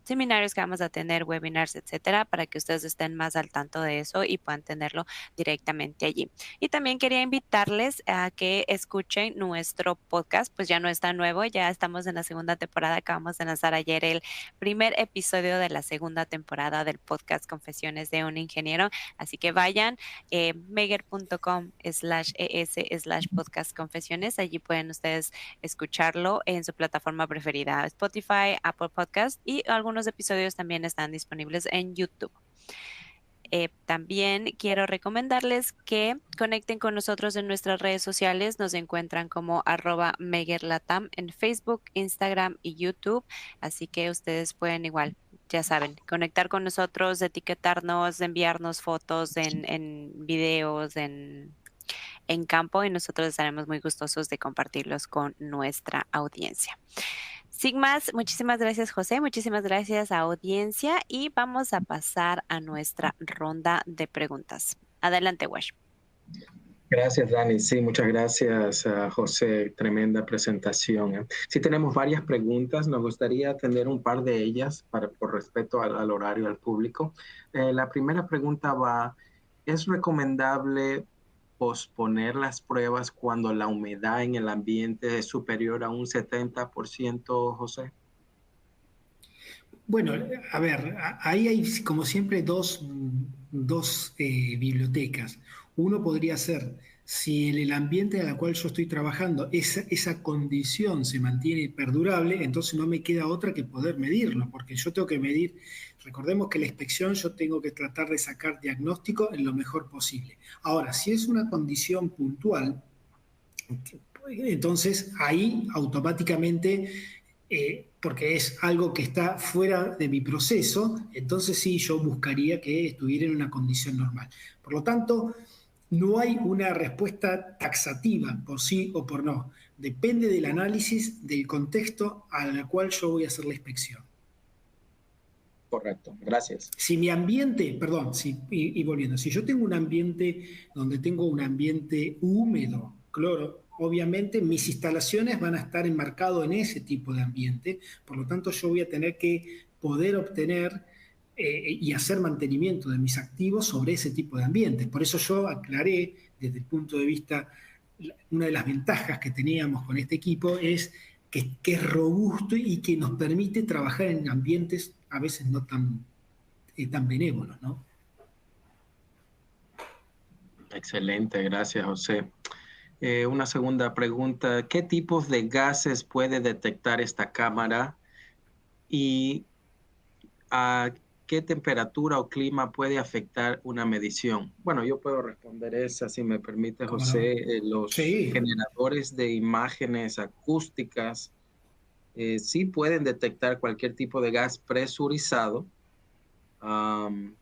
seminarios que vamos a tener, webinars, etcétera, para que ustedes estén más al tanto de eso y puedan tenerlo directamente allí. Y también quería invitarles a que escuchen nuestro podcast, pues ya no está nuevo, ya estamos en la segunda temporada, acabamos de lanzar ayer el primer episodio de la segunda temporada del podcast Confesiones de un Ingeniero, así que vayan meger.com/es/podcast confesiones, allí pueden ustedes escucharlo en su plataforma preferida, Spotify, Apple Podcast y algunos episodios también están disponibles en YouTube. También quiero recomendarles que conecten con nosotros en nuestras redes sociales. Nos encuentran como @megerlatam en Facebook, Instagram y YouTube. Así que ustedes pueden igual, ya saben, conectar con nosotros, etiquetarnos, enviarnos fotos en videos, en campo y nosotros estaremos muy gustosos de compartirlos con nuestra audiencia. Sin más, muchísimas gracias José, muchísimas gracias a audiencia y vamos a pasar a nuestra ronda de preguntas. Adelante, Wash. Gracias, Dani. Sí, muchas gracias, José. Tremenda presentación. Sí, tenemos varias preguntas. Nos gustaría tener un par de ellas por respeto al horario, al público. La primera pregunta va, ¿es recomendable posponer las pruebas cuando la humedad en el ambiente es superior a un 70%, José? Bueno, a ver, ahí hay como siempre dos bibliotecas. Uno podría ser, si en el ambiente en el cual yo estoy trabajando esa condición se mantiene perdurable, entonces no me queda otra que poder medirlo, porque yo tengo que medir, recordemos que la inspección yo tengo que tratar de sacar diagnóstico en lo mejor posible. Ahora, si es una condición puntual, entonces ahí automáticamente porque es algo que está fuera de mi proceso, entonces sí, yo buscaría que estuviera en una condición normal. Por lo tanto, no hay una respuesta taxativa por sí o por no. Depende del análisis del contexto al cual yo voy a hacer la inspección. Correcto, gracias. Si mi ambiente, perdón, y volviendo, si yo tengo un ambiente donde tengo un ambiente húmedo, cloro, obviamente mis instalaciones van a estar enmarcadas en ese tipo de ambiente, por lo tanto yo voy a tener que poder obtener y hacer mantenimiento de mis activos sobre ese tipo de ambientes. Por eso yo aclaré desde el punto de vista, una de las ventajas que teníamos con este equipo es que es robusto y que nos permite trabajar en ambientes a veces no tan benévolos, ¿no? Excelente, gracias, José. Una segunda pregunta, ¿qué tipos de gases puede detectar esta cámara y a qué temperatura o clima puede afectar una medición? Bueno, yo puedo responder esa, si me permite, ¿Cómo no? José. Los Sí. generadores de imágenes acústicas sí pueden detectar cualquier tipo de gas presurizado. Um,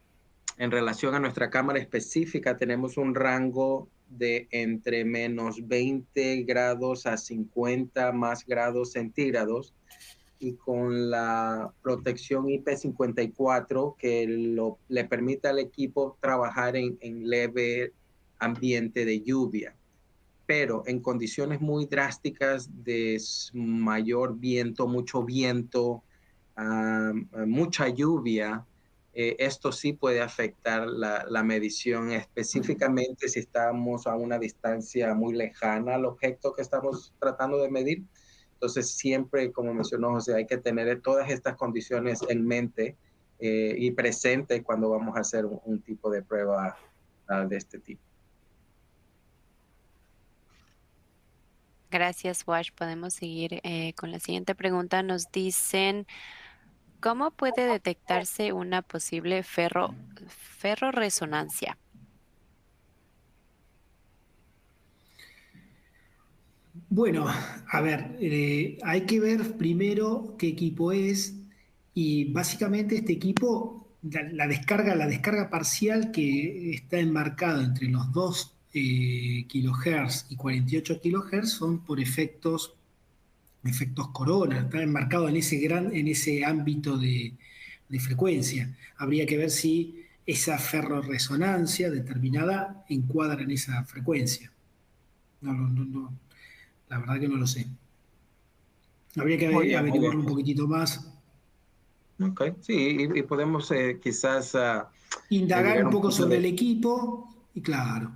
en relación a nuestra cámara específica, tenemos un rango de entre menos 20 grados a 50 más grados centígrados, y con la protección IP54 que le permite al equipo trabajar en leve ambiente de lluvia. Pero en condiciones muy drásticas de mayor viento, mucho viento, mucha lluvia, esto sí puede afectar la medición, específicamente si estamos a una distancia muy lejana al objeto que estamos tratando de medir. Entonces, siempre, como mencionó José, hay que tener todas estas condiciones en mente y presente cuando vamos a hacer un tipo de prueba de este tipo. Gracias, Wash. Podemos seguir con la siguiente pregunta. Nos dicen, ¿cómo puede detectarse una posible ferroresonancia? Bueno, a ver, hay que ver primero qué equipo es y básicamente este equipo, la descarga parcial que está enmarcada entre los 2 kilohertz y 48 kilohertz son por efectos corona, está enmarcado en ese ámbito de frecuencia. Habría que ver si esa ferrorresonancia determinada encuadra en esa frecuencia. No, la verdad que no lo sé. Habría Muy que bien, muy bien. averiguarlo un poquitito más, Ok, sí, y podemos quizás indagar llegar un a un poco punto sobre de, el equipo y claro,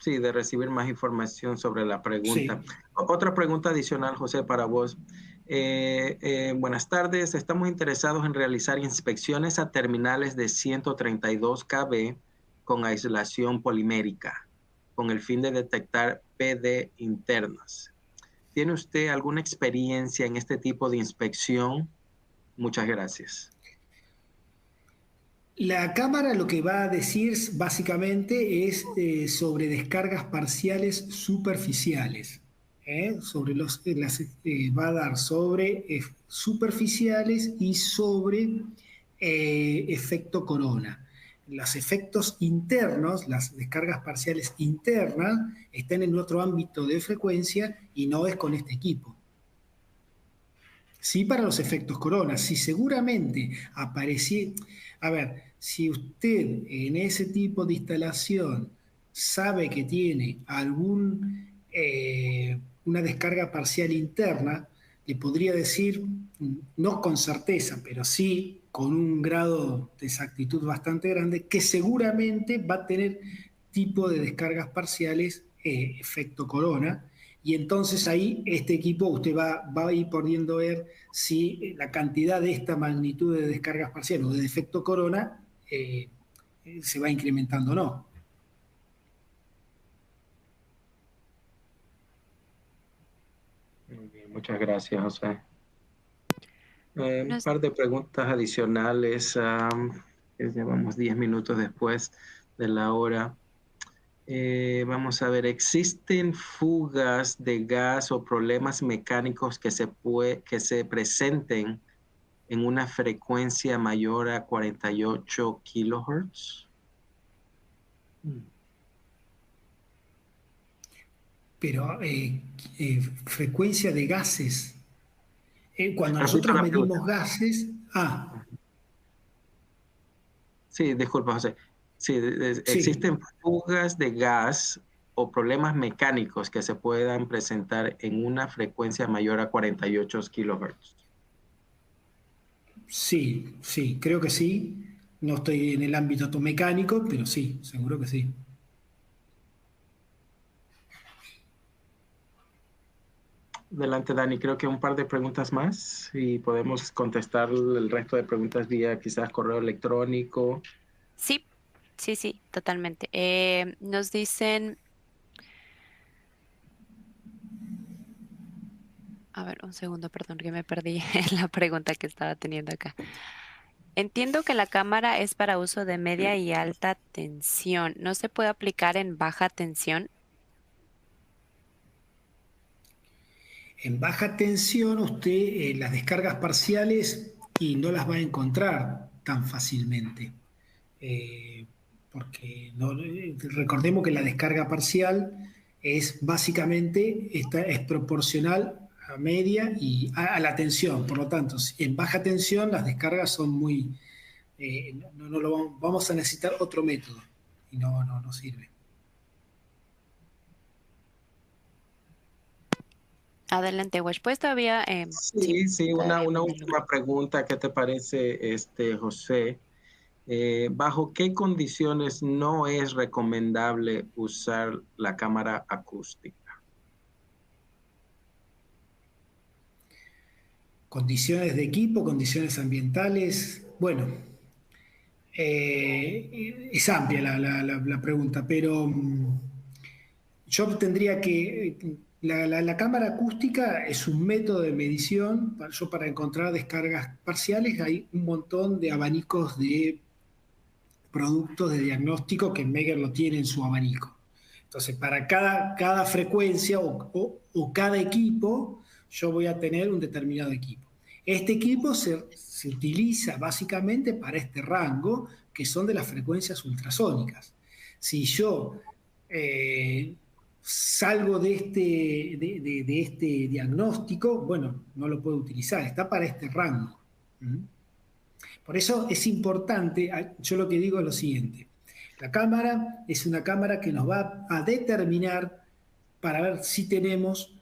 sí, de recibir más información sobre la pregunta. sí. Otra pregunta adicional, José, para vos. Buenas tardes, estamos interesados en realizar inspecciones a terminales de 132 kV con aislación polimérica, con el fin de detectar PD internas. ¿Tiene usted alguna experiencia en este tipo de inspección? Muchas gracias. La cámara lo que va a decir básicamente es sobre descargas parciales superficiales. Sobre va a dar sobre superficiales y sobre efecto corona. Los efectos internos, las descargas parciales internas, están en otro ámbito de frecuencia y no es con este equipo. Sí, para los efectos corona. Si seguramente aparecía, a ver, si usted en ese tipo de instalación sabe que tiene una descarga parcial interna, le podría decir, no con certeza, pero sí con un grado de exactitud bastante grande, que seguramente va a tener tipo de descargas parciales efecto corona. Y entonces ahí este equipo usted va a ir pudiendo ver si la cantidad de esta magnitud de descargas parciales o de efecto corona se va incrementando o no. Muy bien, muchas gracias, José. Un Nos par de preguntas adicionales. Ya vamos 10 minutos después de la hora. Vamos a ver, ¿existen fugas de gas o problemas mecánicos que se presenten en una frecuencia mayor a 48 kilohertz? Pero frecuencia de gases. Cuando Repito nosotros la pregunta. medimos gases, Sí, disculpa, José. Sí, sí, existen fugas de gas o problemas mecánicos que se puedan presentar en una frecuencia mayor a 48 kilohertz. sí, creo que sí. No estoy en el ámbito mecánico, pero sí, seguro que sí. Adelante, Dani. Creo que un par de preguntas más y podemos contestar el resto de preguntas vía quizás correo electrónico. Sí, sí, sí, totalmente. Nos dicen, a ver, un segundo, perdón, que me perdí en la pregunta que estaba teniendo acá. Entiendo que la cámara es para uso de media y alta tensión. ¿No se puede aplicar en baja tensión? En baja tensión usted las descargas parciales y no las va a encontrar tan fácilmente. Eh, porque recordemos que la descarga parcial es básicamente es proporcional a media y a la tensión. Por lo tanto, en baja tensión las descargas son muy... no lo vamos a necesitar otro método y no sirve. Adelante, Wesh. Pues todavía, sí, Sí, una todavía mándalo. última pregunta. ¿Qué te parece, José? ¿Bajo qué condiciones no es recomendable usar la cámara acústica? Condiciones de equipo, condiciones ambientales. Bueno, es amplia la pregunta, pero yo tendría que... La cámara acústica es un método de medición. Yo para encontrar descargas parciales hay un montón de abanicos de productos de diagnóstico que Meger lo tiene en su abanico. Entonces, para cada frecuencia o cada equipo, yo voy a tener un determinado equipo. Este equipo se utiliza básicamente para este rango, que son de las frecuencias ultrasónicas. Si yo salgo de este diagnóstico, bueno, no lo puedo utilizar, está para este rango. ¿Mm? Por eso es importante, yo lo que digo es lo siguiente, la cámara es una cámara que nos va a determinar para ver si tenemos,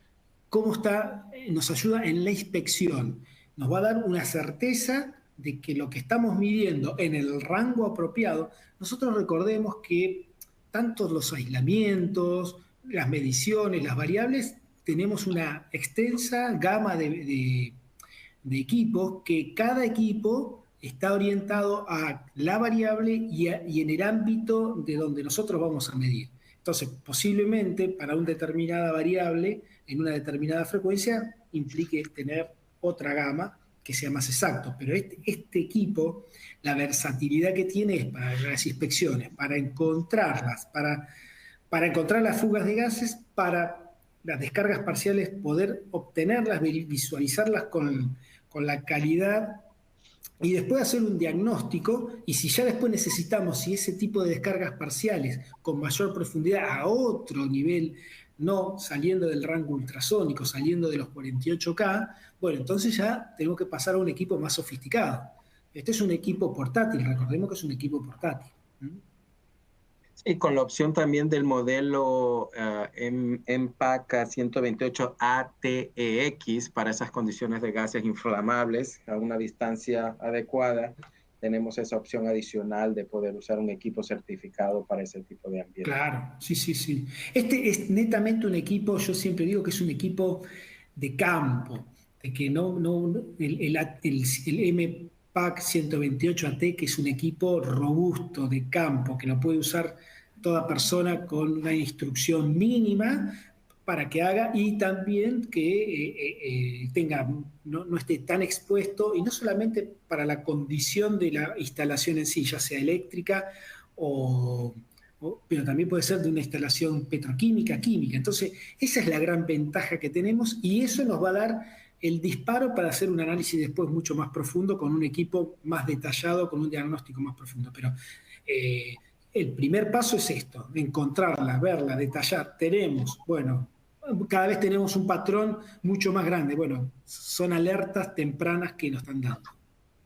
cómo está, nos ayuda en la inspección, nos va a dar una certeza de que lo que estamos midiendo en el rango apropiado, nosotros recordemos que tanto los aislamientos, las mediciones, las variables, tenemos una extensa gama de equipos que cada equipo está orientado a la variable y en el ámbito de donde nosotros vamos a medir. Entonces, posiblemente para una determinada variable, en una determinada frecuencia, implique tener otra gama que sea más exacto. Pero este equipo, la versatilidad que tiene es para las inspecciones, para encontrarlas, para encontrar las fugas de gases, para las descargas parciales, poder obtenerlas, visualizarlas con la calidad y después hacer un diagnóstico y si ya después necesitamos, si ese tipo de descargas parciales con mayor profundidad a otro nivel, no saliendo del rango ultrasónico, saliendo de los 48K, bueno, entonces ya tenemos que pasar a un equipo más sofisticado. Este es un equipo portátil, recordemos que es un equipo portátil. Y con la opción también del modelo MPACA 128 ATEX para esas condiciones de gases inflamables a una distancia adecuada, tenemos esa opción adicional de poder usar un equipo certificado para ese tipo de ambiente. Claro, sí, sí, sí. Este es netamente un equipo, yo siempre digo que es un equipo de campo, de que el MPAC 128 AT, que es un equipo robusto de campo, que lo puede usar toda persona con una instrucción mínima para que haga y también que tenga, no esté tan expuesto, y no solamente para la condición de la instalación en sí, ya sea eléctrica pero también puede ser de una instalación petroquímica, química. Entonces, esa es la gran ventaja que tenemos y eso nos va a dar el disparo para hacer un análisis después mucho más profundo, con un equipo más detallado, con un diagnóstico más profundo. Pero el primer paso es esto, encontrarla, verla, detallar. Bueno, cada vez tenemos un patrón mucho más grande. Bueno, son alertas tempranas que nos están dando.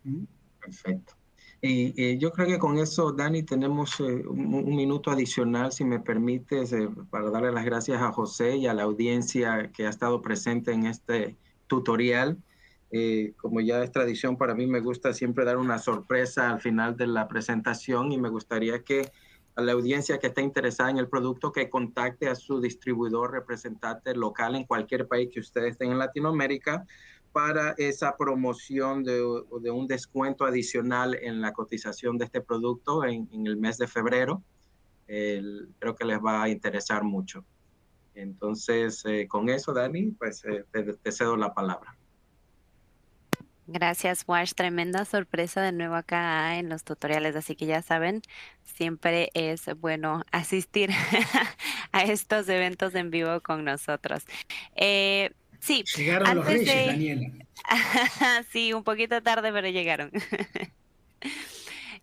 ¿Mm? Perfecto. Y yo creo que con eso, Dani, tenemos un minuto adicional, si me permites, para darle las gracias a José y a la audiencia que ha estado presente en este tutorial. Como ya es tradición para mí, me gusta siempre dar una sorpresa al final de la presentación y me gustaría que la audiencia que esté interesada en el producto que contacte a su distribuidor representante local en cualquier país que ustedes estén en Latinoamérica para esa promoción de un descuento adicional en la cotización de este producto en el mes de febrero. Creo que les va a interesar mucho. Entonces, con eso, Dani, pues te cedo la palabra. Gracias, Wash. Tremenda sorpresa de nuevo acá en los tutoriales, así que ya saben, siempre es bueno asistir a estos eventos en vivo con nosotros. Sí, Llegaron los antes reyes, de... Daniela. Sí, un poquito tarde, pero llegaron.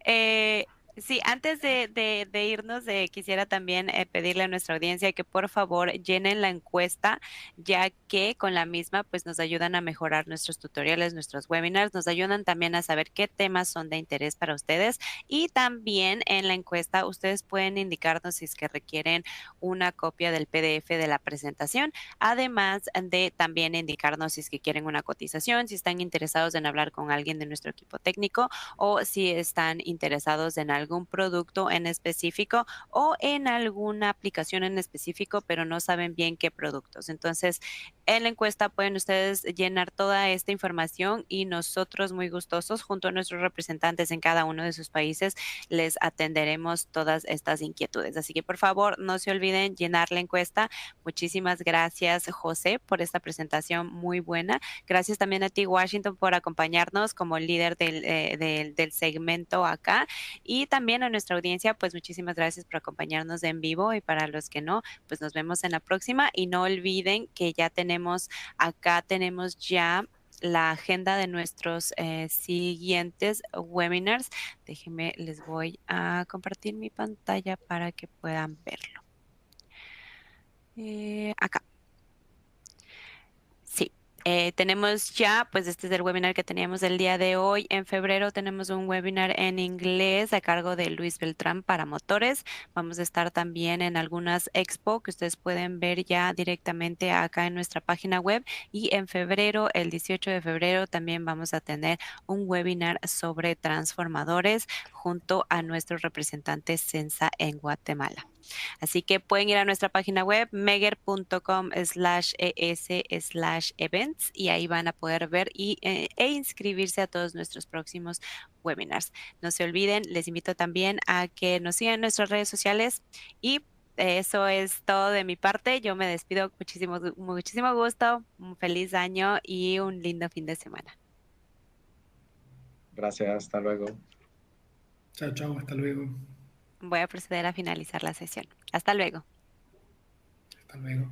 Eh, sí, antes de irnos, quisiera también pedirle a nuestra audiencia que por favor llenen la encuesta, ya que con la misma pues nos ayudan a mejorar nuestros tutoriales, nuestros webinars, nos ayudan también a saber qué temas son de interés para ustedes y también en la encuesta ustedes pueden indicarnos si es que requieren una copia del PDF de la presentación, además de también indicarnos si es que quieren una cotización, si están interesados en hablar con alguien de nuestro equipo técnico o si están interesados en algún producto en específico o en alguna aplicación en específico, pero no saben bien qué productos. Entonces, en la encuesta pueden ustedes llenar toda esta información y nosotros muy gustosos, junto a nuestros representantes en cada uno de sus países, les atenderemos todas estas inquietudes. Así que por favor, no se olviden llenar la encuesta. Muchísimas gracias, José, por esta presentación muy buena. Gracias también a ti, Washington, por acompañarnos como líder del segmento acá. Y también a nuestra audiencia, pues muchísimas gracias por acompañarnos en vivo y para los que no, pues nos vemos en la próxima. Y no olviden que ya tenemos ya la agenda de nuestros siguientes webinars. Déjenme, les voy a compartir mi pantalla para que puedan verlo. Acá. Sí, tenemos ya, pues este es el webinar que teníamos el día de hoy. En febrero tenemos un webinar en inglés a cargo de Luis Beltrán para motores. Vamos a estar también en algunas expo que ustedes pueden ver ya directamente acá en nuestra página web. Y en febrero, el 18 de febrero, también vamos a tener un webinar sobre transformadores junto a nuestro representante Sensa en Guatemala. Así que pueden ir a nuestra página web megger.com/es/events y ahí van a poder ver e inscribirse a todos nuestros próximos webinars. No se olviden, les invito también a que nos sigan en nuestras redes sociales y eso es todo de mi parte. Yo me despido. Muchísimo gusto, un feliz año y un lindo fin de semana. Gracias, hasta luego. Chao, chao, hasta luego. Voy a proceder a finalizar la sesión. Hasta luego. Hasta luego.